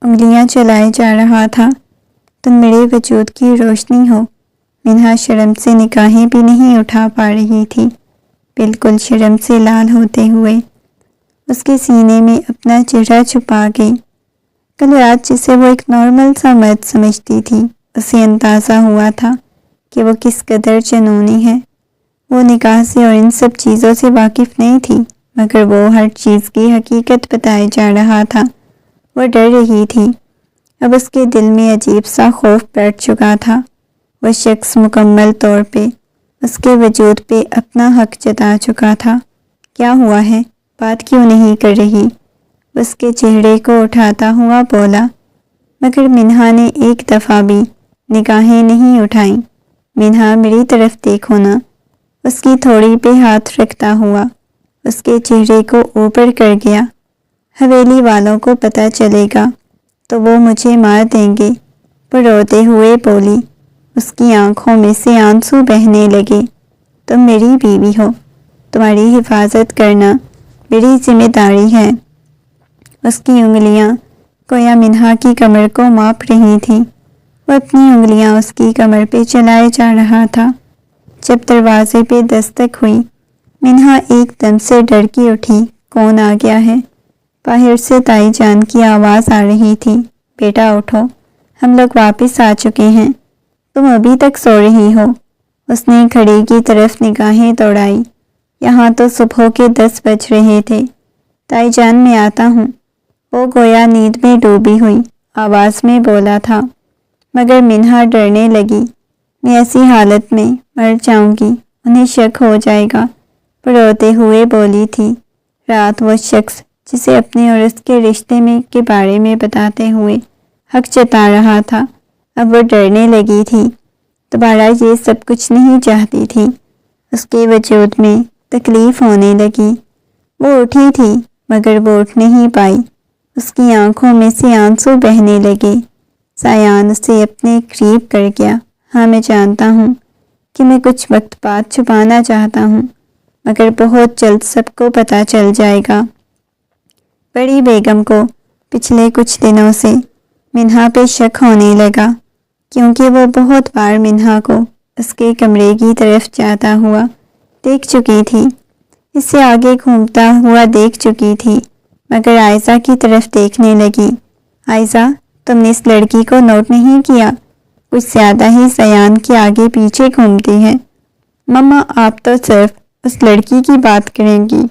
S1: انگلیاں چلائے جا رہا تھا۔ تم میرے وجود کی روشنی ہو، منہا شرم سے نگاہیں بھی نہیں اٹھا پا رہی تھی، بالکل شرم سے لال ہوتے ہوئے اس کے سینے میں اپنا چہرہ چھپا گئی۔ کل رات جسے وہ ایک نارمل سا مرد سمجھتی تھی، اسے اندازہ ہوا تھا کہ وہ کس قدر جنونی ہے۔ وہ نکاح سے اور ان سب چیزوں سے واقف نہیں تھی، مگر وہ ہر چیز کی حقیقت بتائے جا رہا تھا۔ وہ ڈر رہی تھی، اب اس کے دل میں عجیب سا خوف بیٹھ چکا تھا۔ وہ شخص مکمل طور پہ اس کے وجود پہ اپنا حق جتا چکا تھا۔ کیا ہوا ہے؟ بات کیوں نہیں کر رہی؟ اس کے چہرے کو اٹھاتا ہوا بولا، مگر منہا نے ایک دفعہ بھی نگاہیں نہیں اٹھائیں۔ منہا میری طرف دیکھو نا، اس کی تھوڑی پہ ہاتھ رکھتا ہوا اس کے چہرے کو اوپر کر گیا۔ حویلی والوں کو پتہ چلے گا تو وہ مجھے مار دیں گے، وہ روتے ہوئے بولی۔ اس کی آنکھوں میں سے آنسو بہنے لگے۔ تم میری بیوی ہو، تمہاری حفاظت کرنا میری ذمہ داری ہے۔ اس کی انگلیاں گویا منہا کی کمر کو ماپ رہی تھیں۔ وہ اپنی انگلیاں اس کی کمر پہ چلائے جا رہا تھا۔ جب دروازے پہ دستک ہوئی، منہا ایک دم سے ڈر کی اٹھی۔ کون آ گیا ہے؟ باہر سے تائی جان کی آواز آ رہی تھی، بیٹا اٹھو، ہم لوگ واپس آ چکے ہیں، تم ابھی تک سو رہی ہو۔ اس نے گھڑی کی طرف نگاہیں دوڑائی، یہاں تو صبح کے 10 بج رہے تھے۔ تائی جان میں آتا ہوں، وہ گویا نیند میں ڈوبی ہوئی آواز میں بولا تھا، مگر منہا ڈرنے لگی۔ میں ایسی حالت میں مر جاؤں گی، انہیں شک ہو جائے گا، وہ روتے ہوئے بولی تھی۔ رات وہ شخص جسے اپنے اور اس کے رشتے میں کے بارے میں بتاتے ہوئے حق جتا رہا تھا، اب وہ ڈرنے لگی تھی، دوبارہ یہ سب کچھ نہیں چاہتی تھی۔ اس کے وجود میں تکلیف ہونے لگی۔ وہ اٹھی تھی مگر وہ اٹھ نہیں پائی، اس کی آنکھوں میں سے آنسو بہنے لگے۔ سایان اسے اپنے قریب کر گیا۔ ہاں میں جانتا ہوں کہ میں کچھ وقت بعد چھپانا چاہتا ہوں، مگر بہت جلد سب کو پتہ چل جائے گا۔ بڑی بیگم کو پچھلے کچھ دنوں سے منہا پہ شک ہونے لگا، کیونکہ وہ بہت بار منہا کو اس کے کمرے کی طرف جاتا ہوا دیکھ چکی تھی، اس سے آگے گھومتا ہوا دیکھ چکی تھی، مگر عائزہ کی طرف دیکھنے لگی۔ عائزہ، تم نے اس لڑکی کو نوٹ نہیں کیا؟ کچھ زیادہ ہی سیان کے آگے پیچھے گھومتی ہے۔ مما، آپ تو صرف اس لڑکی کی بات کریں گی،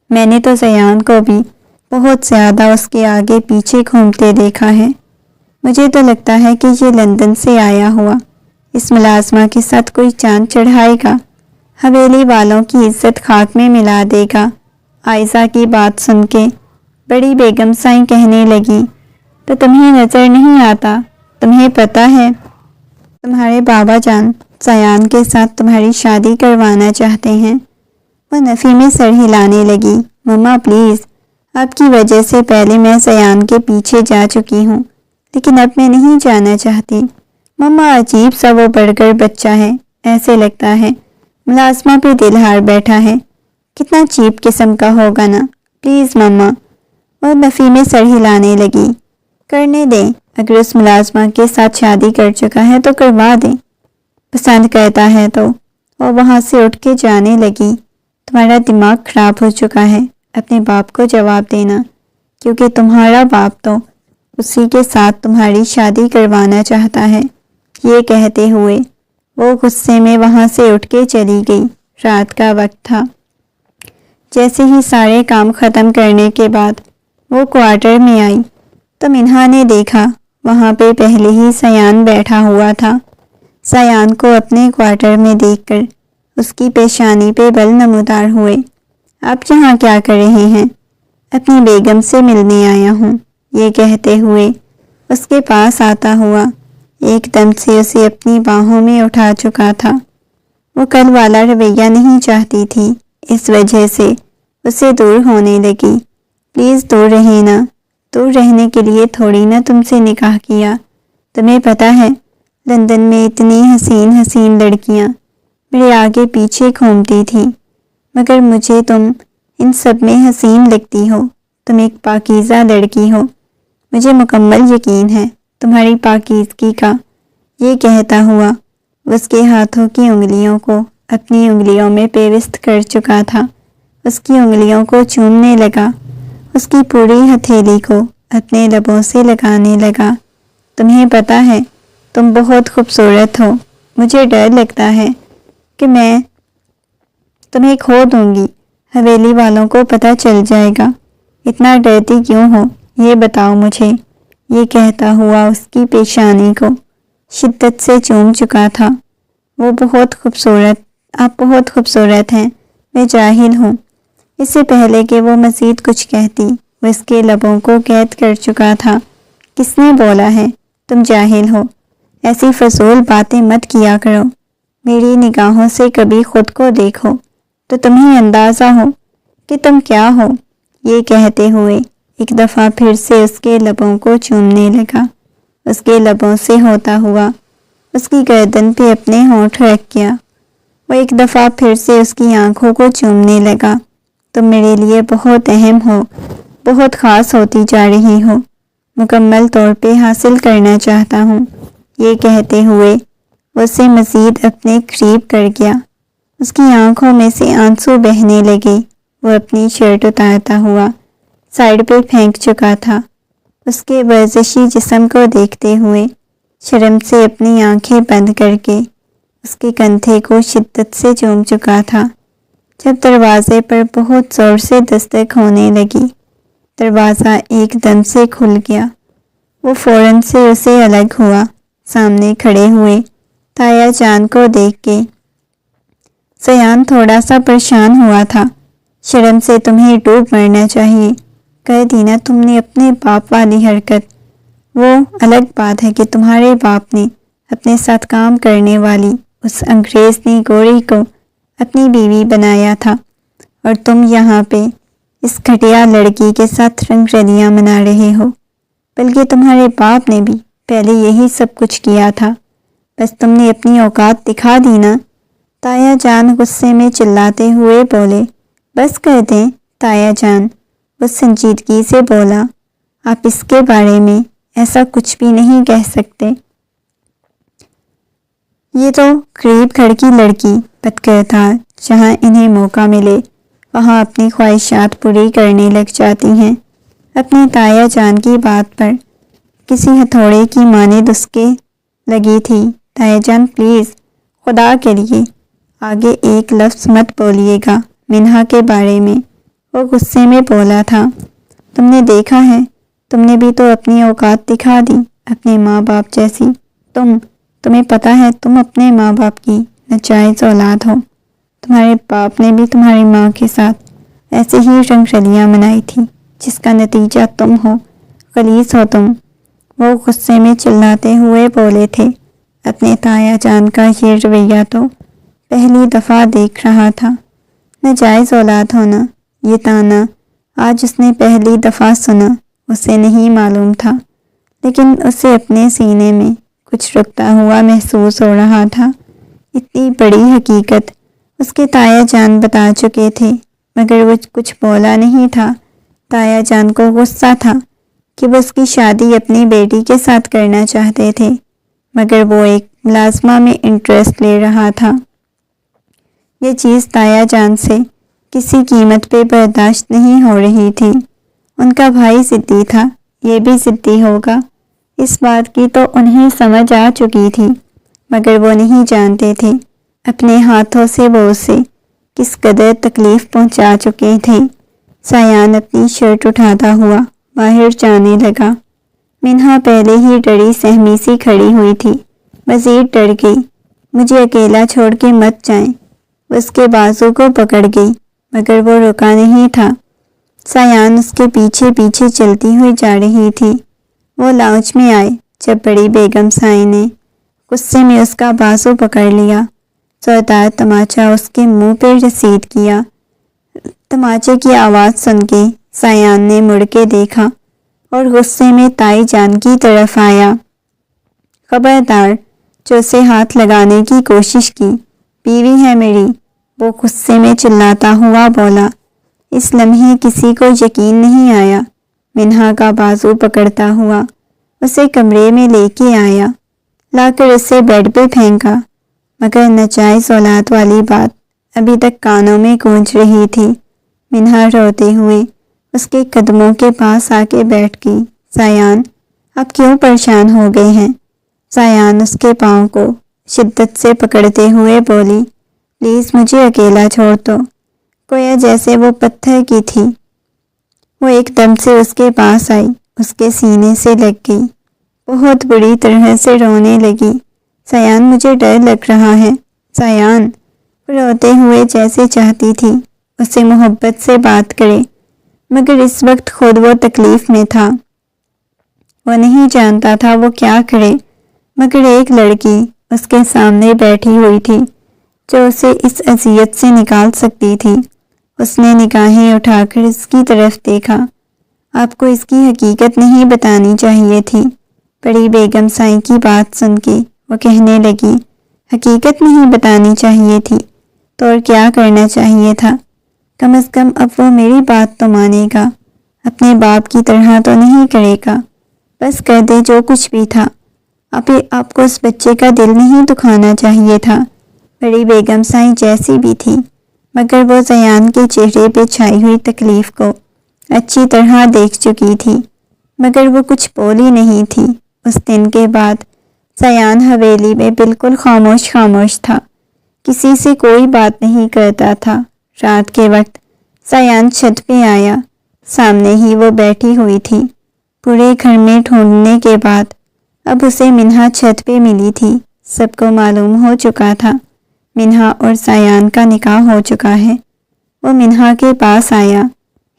S1: میں نے تو سیان کو بھی بہت زیادہ اس کے آگے پیچھے گھومتے دیکھا ہے۔ مجھے تو لگتا ہے کہ یہ لندن سے آیا ہوا اس ملازمہ کے ساتھ کوئی چاند چڑھائے گا، حویلی والوں کی عزت خاک میں ملا دے گا۔ عائزہ کی بات سن کے بڑی بیگم سائیں کہنے لگی، تو تمہیں نظر نہیں آتا؟ تمہیں پتہ ہے تمہارے بابا جان سیان کے ساتھ تمہاری شادی کروانا چاہتے ہیں؟ وہ نفی میں سر ہلانے لگی۔ مما پلیز، آپ کی وجہ سے پہلے میں سیان کے پیچھے جا چکی ہوں، لیکن اب میں نہیں جانا چاہتی۔ مما، عجیب سا وہ بڑھ کر بچہ ہے، ایسے لگتا ہے ملازمہ پہ دل ہار بیٹھا ہے، کتنا چیپ قسم کا ہوگا نا، پلیز مما۔ وہ نفی میں سر ہلانے لگی۔ کرنے دیں، اگر اس ملازمہ کے ساتھ شادی کر چکا ہے تو کروا دیں، پسند کرتا ہے تو۔ وہ وہاں سے اٹھ کے جانے لگی۔ تمہارا دماغ خراب ہو چکا ہے، اپنے باپ کو جواب دینا، کیونکہ تمہارا باپ تو اسی کے ساتھ تمہاری شادی کروانا چاہتا ہے۔ یہ کہتے ہوئے وہ غصے میں وہاں سے اٹھ کے چلی گئی۔ رات کا وقت تھا۔ جیسے ہی سارے کام ختم کرنے کے بعد وہ کوارٹر میں آئی تو منہا نے دیکھا وہاں پہ پہلے ہی سیان بیٹھا ہوا تھا۔ سیان کو اپنے کوارٹر میں دیکھ کر اس کی پیشانی پہ بل نمودار ہوئے۔ آپ یہاں کیا کر رہے ہیں؟ اپنی بیگم سے ملنے آیا ہوں، یہ کہتے ہوئے اس کے پاس آتا ہوا ایک دم سے اسے اپنی باہوں میں اٹھا چکا تھا۔ وہ کل والا رویہ نہیں چاہتی تھی، اس وجہ سے اسے دور ہونے لگی۔ پلیز دور رہے نا، دور رہنے کے لیے تھوڑی نہ تم سے نکاح کیا۔ تمہیں پتہ ہے لندن میں اتنی حسین حسین لڑکیاں میرے آگے پیچھے گھومتی تھیں، مگر مجھے تم ان سب میں حسین لگتی ہو، تم ایک پاکیزہ لڑکی ہو، مجھے مکمل یقین ہے تمہاری پاکیزگی کا۔ یہ کہتا ہوا اس کے ہاتھوں کی انگلیوں کو اپنی انگلیوں میں پیوست کر چکا تھا، اس کی انگلیوں کو چومنے لگا، اس کی پوری ہتھیلی کو اپنے لبوں سے لگانے لگا۔ تمہیں پتہ ہے تم بہت خوبصورت ہو، مجھے ڈر لگتا ہے کہ میں تمہیں کھو دوں گی، حویلی والوں کو پتہ چل جائے گا۔ اتنا ڈرتی کیوں ہو یہ بتاؤ مجھے۔ یہ کہتا ہوا اس کی پیشانی کو شدت سے چوم چکا تھا۔ وہ بہت خوبصورت، آپ بہت خوبصورت ہیں، میں جاہل ہوں۔ اس سے پہلے کہ وہ مزید کچھ کہتی وہ اس کے لبوں کو قید کر چکا تھا۔ کس نے بولا ہے تم جاہل ہو؟ ایسی فضول باتیں مت کیا کرو، میری نگاہوں سے کبھی خود کو دیکھو تو تمہیں اندازہ ہو کہ تم کیا ہو۔ یہ کہتے ہوئے ایک دفعہ پھر سے اس کے لبوں کو چومنے لگا۔ اس کے لبوں سے ہوتا ہوا اس کی گردن پہ اپنے ہونٹ رکھ گیا۔ وہ ایک دفعہ پھر سے اس کی آنکھوں کو چومنے لگا۔ تم میرے لیے بہت اہم ہو، بہت خاص ہوتی جا رہی ہو، مکمل طور پہ حاصل کرنا چاہتا ہوں۔ یہ کہتے ہوئے وہ اسے مزید اپنے قریب کر گیا۔ اس کی آنکھوں میں سے آنسو بہنے لگے۔ وہ اپنی شرٹ اتارتا ہوا سائڈ پہ پھینک چکا تھا۔ اس کے ورزشی جسم کو دیکھتے ہوئے شرم سے اپنی آنکھیں بند کر کے اس کے کندھے کو شدت سے چوم چکا تھا۔ جب دروازے پر بہت زور سے دستک ہونے لگی، دروازہ ایک دم سے کھل گیا۔ وہ فوراً سے اسے الگ ہوا۔ سامنے کھڑے ہوئے تایا جان کو دیکھ کے سیان تھوڑا سا پریشان ہوا تھا۔ شرم سے تمہیں ڈوب مرنا چاہیے، کر دی نا تم نے اپنے باپ والی حرکت۔ وہ الگ بات ہے کہ تمہارے باپ نے اپنے ساتھ کام کرنے والی اس انگریز نے گوری کو اپنی بیوی بنایا تھا، اور تم یہاں پہ اس گھٹیا لڑکی کے ساتھ رنگ رلیاں منا رہے ہو۔ بلکہ تمہارے باپ نے بھی پہلے یہی سب کچھ کیا تھا، بس تم نے اپنی اوقات دکھا دی نا۔ تایا جان غصے میں چلاتے ہوئے بولے۔ بس کر دیں تایا جان، وہ سنجیدگی سے بولا، آپ اس کے بارے میں ایسا کچھ بھی نہیں کہہ سکتے۔ یہ تو قریب گھر کی لڑکی بدکر تھا، جہاں انہیں موقع ملے وہاں اپنی خواہشات پوری کرنے لگ جاتی ہیں۔ اپنی تایا جان کی بات پر کسی ہتھوڑے کی مانند اس کے لگی تھی۔ تایا جان پلیز، خدا کے لیے آگے ایک لفظ مت بولیے گا منہا کے بارے میں، وہ غصے میں بولا تھا۔ تم نے دیکھا ہے، تم نے بھی تو اپنی اوقات دکھا دی، اپنے ماں باپ جیسی۔ تمہیں پتہ ہے تم اپنے ماں باپ کی ناجائز اولاد ہو۔ تمہارے باپ نے بھی تمہاری ماں کے ساتھ ایسے ہی رنگ رلیاں منائی تھی، جس کا نتیجہ تم ہو، غلیظ ہو تم۔ وہ غصے میں چلاتے ہوئے بولے تھے۔ اپنے تایا جان کا یہ رویہ تو پہلی دفعہ دیکھ رہا تھا۔ ناجائز اولاد ہونا، یہ طعنہ آج اس نے پہلی دفعہ سنا۔ اسے نہیں معلوم تھا، لیکن اسے اپنے سینے میں کچھ رکتا ہوا محسوس ہو رہا تھا۔ اتنی بڑی حقیقت اس کے تایا جان بتا چکے تھے، مگر وہ کچھ بولا نہیں تھا۔ تایا جان کو غصہ تھا کہ وہ اس کی شادی اپنی بیٹی کے ساتھ کرنا چاہتے تھے، مگر وہ ایک ملازمہ میں انٹرسٹ لے رہا تھا۔ یہ چیز تایا جان سے کسی قیمت پہ برداشت نہیں ہو رہی تھی۔ ان کا بھائی ضدی تھا، یہ بھی ضدی ہوگا، اس بات کی تو انہیں سمجھ آ چکی تھی، مگر وہ نہیں جانتے تھے اپنے ہاتھوں سے وہ اسے کس قدر تکلیف پہنچا چکے تھے۔ سیان اپنی شرٹ اٹھاتا ہوا باہر جانے لگا۔ منہا پہلے ہی ڈری سہمی سی کھڑی ہوئی تھی، مزید ڈر گئی۔ مجھے اکیلا چھوڑ کے مت جائیں، وہ اس کے بازو کو پکڑ گئی، مگر وہ رکا نہیں تھا۔ سیان اس کے پیچھے پیچھے چلتی ہوئی جا رہی تھی۔ وہ لاؤنج میں آئے جب بڑی بیگم سائی نے غصے میں اس کا بازو پکڑ لیا۔ زوردار تماچا اس کے منہ پہ رسید کیا۔ تماچے کی آواز سن کے سیان نے مڑ کے دیکھا اور غصے میں تائی جان کی طرف آیا۔ خبردار جو اسے ہاتھ لگانے کی کوشش کی، بیوی ہے میری، وہ غصے میں چلاتا ہوا بولا۔ اس لمحے کسی کو یقین نہیں آیا۔ منہا کا بازو پکڑتا ہوا اسے کمرے میں لے کے آیا، لا کر اسے بیڈ پہ پھینکا مگر ناجائز اولاد والی بات ابھی تک کانوں میں گونج رہی تھی۔ منہا روتے ہوئے اس کے قدموں کے پاس آ کے بیٹھ گئی۔ زیان، آپ کیوں پریشان ہو گئے ہیں؟ زیان اس کے پاؤں کو شدت سے پکڑتے ہوئے بولی، پلیز مجھے اکیلا چھوڑ دو۔ گویا جیسے وہ پتھر کی تھی۔ وہ ایک دم سے اس کے پاس آئی، اس کے سینے سے لگ گئی، بہت بری طرح سے رونے لگی۔ زیان، مجھے ڈر لگ رہا ہے۔ زیان روتے ہوئے جیسے چاہتی تھی اسے محبت سے بات کرے، مگر اس وقت خود وہ تکلیف میں تھا۔ وہ نہیں جانتا تھا وہ کیا کرے، مگر ایک لڑکی اس کے سامنے بیٹھی ہوئی تھی جو اسے اس اذیت سے نکال سکتی تھی۔ اس نے نگاہیں اٹھا کر اس کی طرف دیکھا۔ آپ کو اس کی حقیقت نہیں بتانی چاہیے تھی۔ بڑی بیگم سائیں کی بات سن کے وہ کہنے لگی، حقیقت نہیں بتانی چاہیے تھی تو اور کیا کرنا چاہیے تھا؟ کم از کم اب وہ میری بات تو مانے گا، اپنے باپ کی طرح تو نہیں کرے گا۔ بس کر دے جو کچھ بھی تھا۔ آپ کو اس بچے کا دل نہیں دکھانا چاہیے تھا۔ بڑی بیگم سائیں جیسی بھی تھی، مگر وہ زیان کے چہرے پہ چھائی ہوئی تکلیف کو اچھی طرح دیکھ چکی تھی، مگر وہ کچھ بولی نہیں تھی۔ اس دن کے بعد زیان حویلی میں بالکل خاموش تھا، کسی سے کوئی بات نہیں کرتا تھا۔ رات کے وقت زیان چھت پہ آیا، سامنے ہی وہ بیٹھی ہوئی تھی۔ پورے گھر میں ڈھونڈنے کے بعد اب اسے منہا چھت پہ ملی تھی۔ سب کو معلوم ہو چکا تھا منہا اور زیان کا نکاح ہو چکا ہے۔ وہ منہا کے پاس آیا،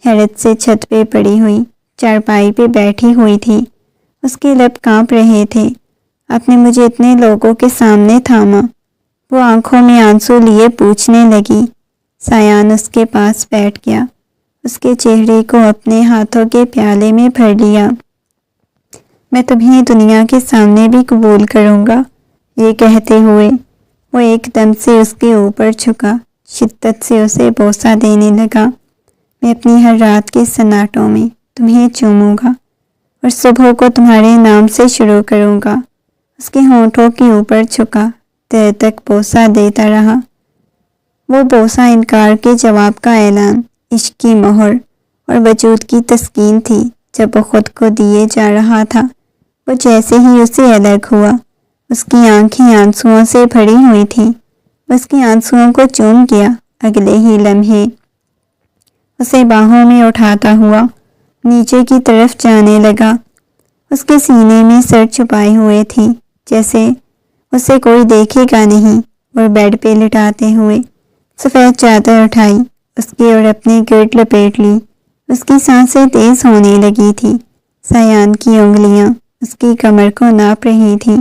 S1: حیرت سے چھت پہ پڑی ہوئی چارپائی پہ بیٹھی ہوئی تھی۔ اس کے لب کانپ رہے تھے۔ آپ نے مجھے اتنے لوگوں کے سامنے تھاما؟ وہ آنکھوں میں آنسو لیے پوچھنے لگی۔ زیان اس کے پاس بیٹھ گیا، اس کے چہرے کو اپنے ہاتھوں کے پیالے میں بھر لیا۔ میں تمہیں دنیا کے سامنے بھی قبول کروں گا، یہ کہتے ہوئے وہ ایک دم سے اس کے اوپر جھکا، شدت سے اسے بوسہ دینے لگا۔ میں اپنی ہر رات کے سناٹوں میں تمہیں چوموں گا اور صبح کو تمہارے نام سے شروع کروں گا۔ اس کے ہونٹوں کے اوپر جھکا، دیر تک بوسہ دیتا رہا۔ وہ بوسہ انکار کے جواب کا اعلان، عشق کی مہر اور وجود کی تسکین تھی جب وہ خود کو دیے جا رہا تھا۔ وہ جیسے ہی اسے الگ ہوا، اس کی آنکھیں آنسوؤں سے بھری ہوئی تھیں۔ اس کے آنسوؤں کو چوم گیا۔ اگلے ہی لمحے اسے باہوں میں اٹھاتا ہوا نیچے کی طرف جانے لگا۔ اس کے سینے میں سر چھپائے ہوئے تھی، جیسے اسے کوئی دیکھے گا نہیں، اور بیڈ پہ لٹاتے ہوئے سفید چادر اٹھائی، اس کی اور اپنے گرد لپیٹ لی۔ اس کی سانسیں تیز ہونے لگی تھی۔ زیان کی انگلیاں اس کی کمر کو ناپ رہی تھیں۔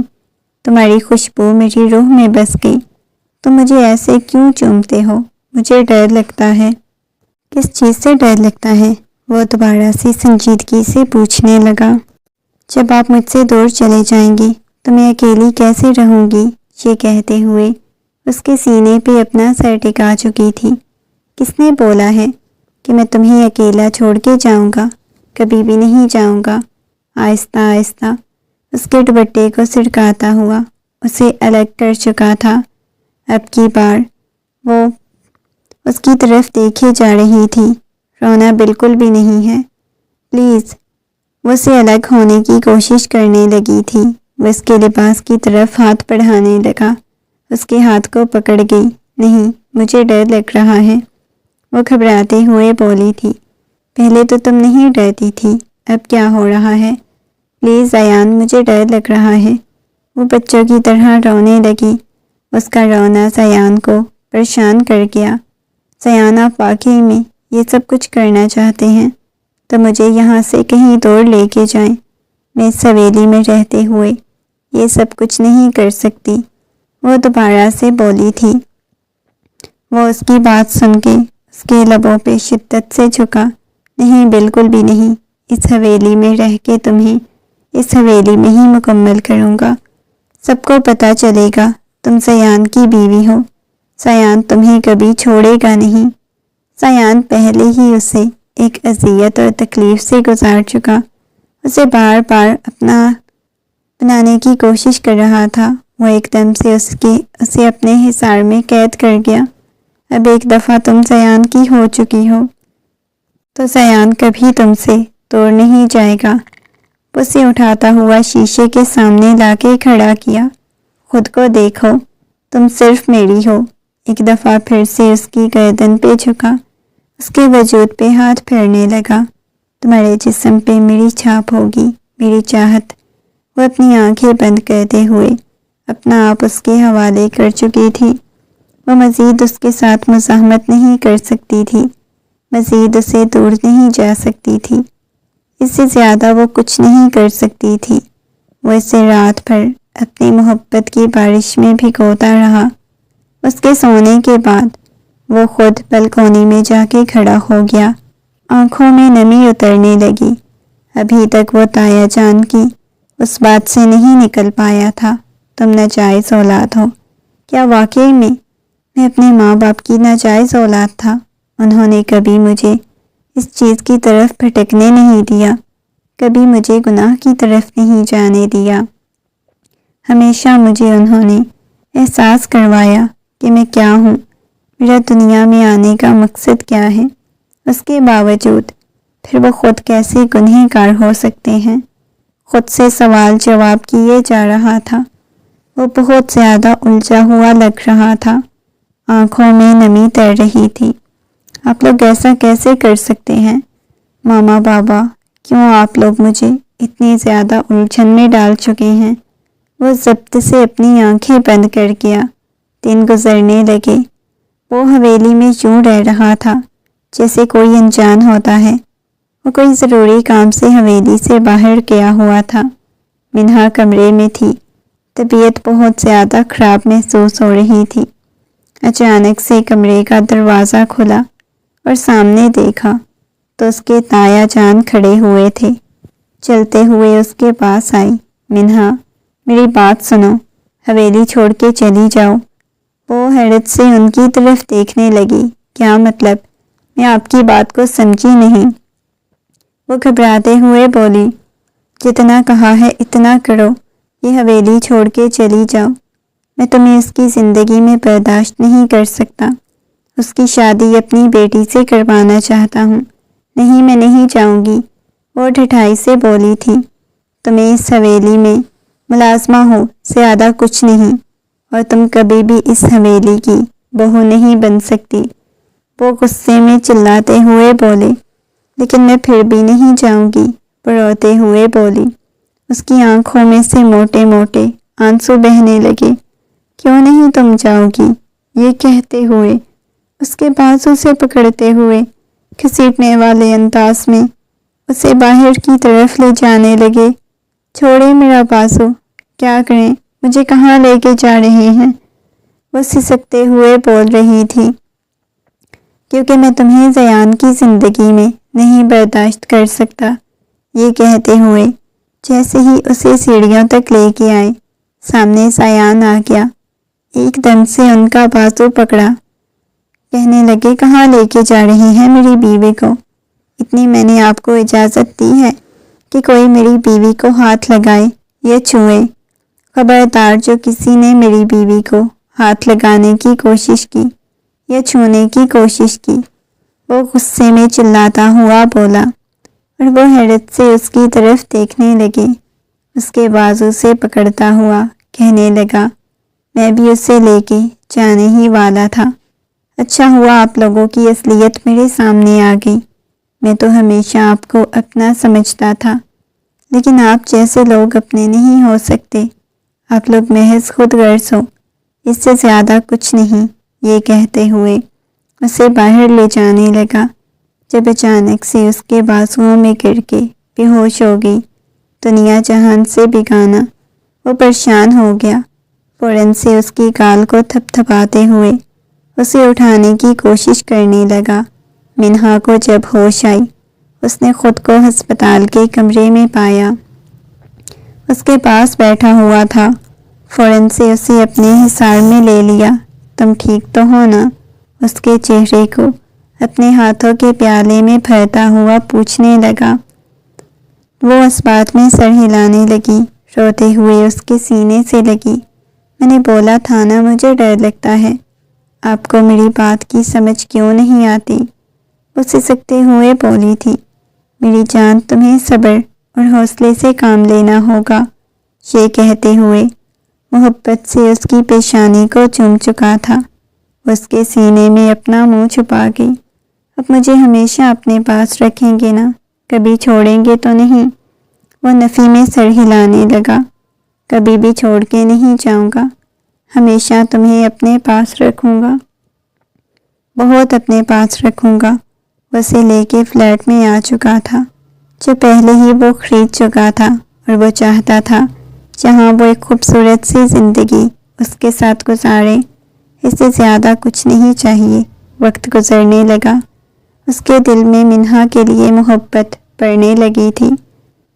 S1: تمہاری خوشبو میری روح میں بس گئی۔ تم مجھے ایسے کیوں چومتے ہو؟ مجھے ڈر لگتا ہے۔ کس چیز سے ڈر لگتا ہے؟ وہ دوبارہ سے سنجیدگی سے پوچھنے لگا۔ جب آپ مجھ سے دور چلے جائیں گی تو میں اکیلی کیسے رہوں گی؟ یہ کہتے ہوئے اس کے سینے پہ اپنا سر ٹکا چکی تھی۔ کس نے بولا ہے کہ میں تمہیں اکیلا چھوڑ کے جاؤں گا؟ کبھی بھی نہیں جاؤں گا۔ آہستہ آہستہ اس کے دوپٹے کو سرکاتا ہوا اسے الگ کر چکا تھا۔ اب کی بار وہ اس کی طرف دیکھے جا رہی تھی۔ رونا بالکل بھی نہیں ہے، پلیز۔ وہ اسے الگ ہونے کی کوشش کرنے لگی تھی۔ وہ اس کے لباس کی طرف ہاتھ بڑھانے لگا، اس کے ہاتھ کو پکڑ گئی۔ نہیں، مجھے ڈر لگ رہا ہے، وہ گھبراتے ہوئے بولی تھی۔ پہلے تو تم نہیں ڈرتی تھی، اب کیا ہو رہا ہے؟ پلیز زیان، مجھے ڈر لگ رہا ہے۔ وہ بچوں کی طرح رونے لگی۔ اس کا رونا زیان کو پریشان کر گیا۔ زیان، آپ واقعی میں یہ سب کچھ کرنا چاہتے ہیں تو مجھے یہاں سے کہیں دور لے کے جائیں۔ میں اس حویلی میں رہتے ہوئے یہ سب کچھ نہیں کر سکتی، وہ دوبارہ سے بولی تھی۔ وہ اس کی بات سن کے اس کے لبوں پہ شدت سے جھکا۔ نہیں، بالکل بھی نہیں۔ اس حویلی میں رہ کے تمہیں اس حویلی میں ہی مکمل کروں گا۔ سب کو پتہ چلے گا تم زیان کی بیوی ہو۔ زیان تمہیں کبھی چھوڑے گا نہیں۔ زیان پہلے ہی اسے ایک اذیت اور تکلیف سے گزار چکا، اسے بار بار اپنا بنانے کی کوشش کر رہا تھا وہ ایک دم سے اسے اپنے حصار میں قید کر گیا۔ اب ایک دفعہ تم زیان کی ہو چکی ہو تو زیان کبھی تم سے توڑ نہیں جائے گا۔ اسے اٹھاتا ہوا شیشے کے سامنے لا کے کھڑا کیا۔ خود کو دیکھو، تم صرف میری ہو۔ ایک دفعہ پھر سے اس کی گردن پہ جھکا، اس کے وجود پہ ہاتھ پھیرنے لگا۔ تمہارے جسم پہ میری چھاپ ہوگی، میری چاہت۔ وہ اپنی آنکھیں بند کرتے ہوئے اپنا آپ اس کے حوالے کر چکی تھی۔ وہ مزید اس کے ساتھ مزاحمت نہیں کر سکتی تھی، مزید اسے دور نہیں جا سکتی تھی۔ اس سے زیادہ وہ کچھ نہیں کر سکتی تھی۔ وہ اسے رات بھر اپنی محبت کی بارش میں بھگوتا رہا۔ اس کے سونے کے بعد وہ خود بلکونی میں جا کے کھڑا ہو گیا۔ آنکھوں میں نمی اترنے لگی۔ ابھی تک وہ تایا جان کی اس بات سے نہیں نکل پایا تھا، تم ناجائز اولاد ہو۔ کیا واقعی میں اپنے ماں باپ کی ناجائز اولاد تھا؟ انہوں نے کبھی مجھے اس چیز کی طرف بھٹکنے نہیں دیا، کبھی مجھے گناہ کی طرف نہیں جانے دیا۔ ہمیشہ مجھے انہوں نے احساس کروایا کہ میں کیا ہوں، میرا دنیا میں آنے کا مقصد کیا ہے۔ اس کے باوجود پھر وہ خود کیسے گنہگار ہو سکتے ہیں؟ خود سے سوال جواب کیے جا رہا تھا۔ وہ بہت زیادہ الجھا ہوا لگ رہا تھا، آنکھوں میں نمی تیر رہی تھی۔ آپ لوگ ایسا کیسے کر سکتے ہیں؟ ماما بابا، کیوں آپ لوگ مجھے اتنی زیادہ الجھن میں ڈال چکے ہیں؟ وہ ضبط سے اپنی آنکھیں بند کر گیا۔ دن گزرنے لگے۔ وہ حویلی میں یوں رہ رہا تھا جیسے کوئی انجان ہوتا ہے۔ وہ کوئی ضروری کام سے حویلی سے باہر گیا ہوا تھا۔ منہا کمرے میں تھی، طبیعت بہت زیادہ خراب محسوس ہو رہی تھی۔ اچانک سے کمرے کا دروازہ کھلا اور سامنے دیکھا تو اس کے تایا جان کھڑے ہوئے تھے۔ چلتے ہوئے اس کے پاس آئی۔ منہا، میری بات سنو، حویلی چھوڑ کے چلی جاؤ۔ وہ حیرت سے ان کی طرف دیکھنے لگی۔ کیا مطلب؟ میں آپ کی بات کو سمجھی نہیں۔ وہ گھبراتے ہوئے بولی، جتنا کہا ہے اتنا کرو، یہ حویلی چھوڑ کے چلی جاؤ۔ میں تمہیں اس کی زندگی میں برداشت نہیں کر سکتا۔ اس کی شادی اپنی بیٹی سے کروانا چاہتا ہوں۔ نہیں، میں نہیں جاؤں گی، وہ ڈھٹائی سے بولی تھی۔ تمہیں اس حویلی میں ملازمہ ہو، زیادہ کچھ نہیں، اور تم کبھی بھی اس حویلی کی بہو نہیں بن سکتی۔ وہ غصے میں چلاتے ہوئے بولے، لیکن میں پھر بھی نہیں جاؤں گی، وہ روتے ہوئے بولی۔ اس کی آنکھوں میں سے موٹے موٹے آنسو بہنے لگے۔ کیوں نہیں تم جاؤ گی؟ یہ کہتے ہوئے اس کے بازو سے پکڑتے ہوئے گھسیٹنے والے انداز میں اسے باہر کی طرف لے جانے لگے۔ چھوڑے میرا بازو، کیا کریں، مجھے کہاں لے کے جا رہے ہیں؟ وہ سسکتے ہوئے بول رہی تھی، کیونکہ میں تمہیں زیان کی زندگی میں نہیں برداشت کر سکتا۔ یہ کہتے ہوئے جیسے ہی اسے سیڑھیوں تک لے کے آئے، سامنے زیان آ گیا۔ ایک دم سے ان کا بازو پکڑا، کہنے لگے، کہاں لے کے جا رہے ہیں میری بیوی کو؟ اتنی میں نے آپ کو اجازت دی ہے کہ کوئی میری بیوی کو ہاتھ لگائے یا چھوئے؟ خبردار، جو کسی نے میری بیوی کو ہاتھ لگانے کی کوشش کی یا چھونے کی کوشش کی، وہ غصے میں چلاتا ہوا بولا، اور وہ حیرت سے اس کی طرف دیکھنے لگے۔ اس کے بازو سے پکڑتا ہوا کہنے لگا، میں بھی اسے لے کے جانے ہی والا تھا۔ اچھا ہوا آپ لوگوں کی اصلیت میرے سامنے آ گئی۔ میں تو ہمیشہ آپ کو اپنا سمجھتا تھا، لیکن آپ جیسے لوگ اپنے نہیں ہو سکتے۔ آپ لوگ محض خود غرض ہو، اس سے زیادہ کچھ نہیں۔ یہ کہتے ہوئے اسے باہر لے جانے لگا، جب اچانک سے اس کے بازوؤں میں گر کے بے ہوش ہو گئی۔ دنیا جہان سے بیگانہ، وہ پریشان ہو گیا۔ فوراً سے اس کی گال کو تھپ تھپاتے ہوئے اسے اٹھانے کی کوشش کرنے لگا۔ منہا کو جب ہوش آئی، اس نے خود کو ہسپتال کے کمرے میں پایا۔ اس کے پاس بیٹھا ہوا تھا۔ فوراً سے اسے اپنے حصار میں لے لیا۔ تم ٹھیک تو ہو نا؟ اس کے چہرے کو اپنے ہاتھوں کے پیالے میں بھرتا ہوا پوچھنے لگا۔ وہ اس بات میں سر ہلانے لگی، روتے ہوئے اس کے سینے سے لگی۔ میں نے بولا تھا نا مجھے ڈر لگتا ہے، آپ کو میری بات کی سمجھ کیوں نہیں آتی؟ وہ سسکتے ہوئے بولی تھی۔ میری جان، تمہیں صبر اور حوصلے سے کام لینا ہوگا۔ یہ کہتے ہوئے محبت سے اس کی پیشانی کو چوم چکا تھا۔ اس کے سینے میں اپنا منہ چھپا گئی۔ اب مجھے ہمیشہ اپنے پاس رکھیں گے نا؟ کبھی چھوڑیں گے تو نہیں؟ وہ نفی میں سر ہلانے لگا۔ کبھی بھی چھوڑ کے نہیں جاؤں گا، ہمیشہ تمہیں اپنے پاس رکھوں گا، بہت اپنے پاس رکھوں گا۔ وہ اسے لے کے فلیٹ میں آ چکا تھا جو پہلے ہی وہ خرید چکا تھا، اور وہ چاہتا تھا جہاں وہ ایک خوبصورت سی زندگی اس کے ساتھ گزارے۔ اس سے زیادہ کچھ نہیں چاہیے۔ وقت گزرنے لگا، اس کے دل میں منہا کے لیے محبت بڑھنے لگی تھی۔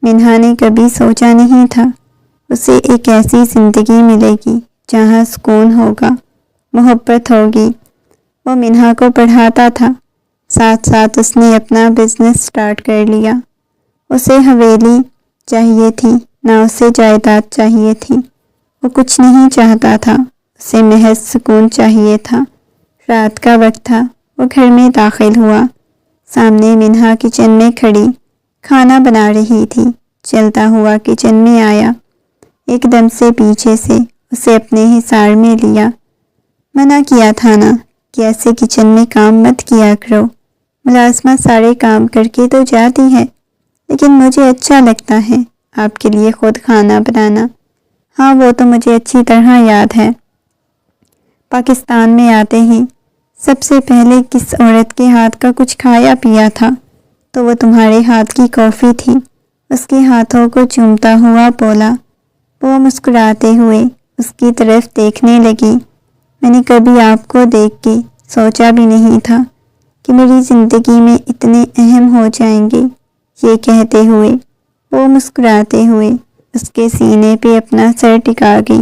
S1: منہا نے کبھی سوچا نہیں تھا اسے ایک ایسی زندگی ملے گی جہاں سکون ہوگا، محبت ہوگی۔ وہ منہا کو پڑھاتا تھا، ساتھ ساتھ اس نے اپنا بزنس سٹارٹ کر لیا۔ اسے حویلی چاہیے تھی، نہ اسے جائیداد چاہیے تھی۔ وہ کچھ نہیں چاہتا تھا، اسے محض سکون چاہیے تھا۔ رات کا وقت تھا، وہ گھر میں داخل ہوا۔ سامنے منہا کچن میں کھڑی کھانا بنا رہی تھی۔ چلتا ہوا کچن میں آیا، ایک دم سے پیچھے سے اسے اپنے حصار میں لیا۔ منع کیا تھا نا کہ ایسے کچن میں کام مت کیا کرو، ملازمہ سارے کام کر کے تو جاتی ہے، لیکن مجھے اچھا لگتا ہے آپ کے لیے خود کھانا بنانا۔ ہاں وہ تو مجھے اچھی طرح یاد ہے، پاکستان میں آتے ہی سب سے پہلے کس عورت کے ہاتھ کا کچھ کھایا پیا تھا تو وہ تمہارے ہاتھ کی کافی تھی۔ اس کے ہاتھوں کو چومتا ہوا بولا۔ وہ مسکراتے ہوئے اس کی طرف دیکھنے لگی۔ میں نے کبھی آپ کو دیکھ کے سوچا بھی نہیں تھا کہ میری زندگی میں اتنے اہم ہو جائیں گے۔ یہ کہتے ہوئے وہ مسکراتے ہوئے اس کے سینے پہ اپنا سر ٹکا گئی۔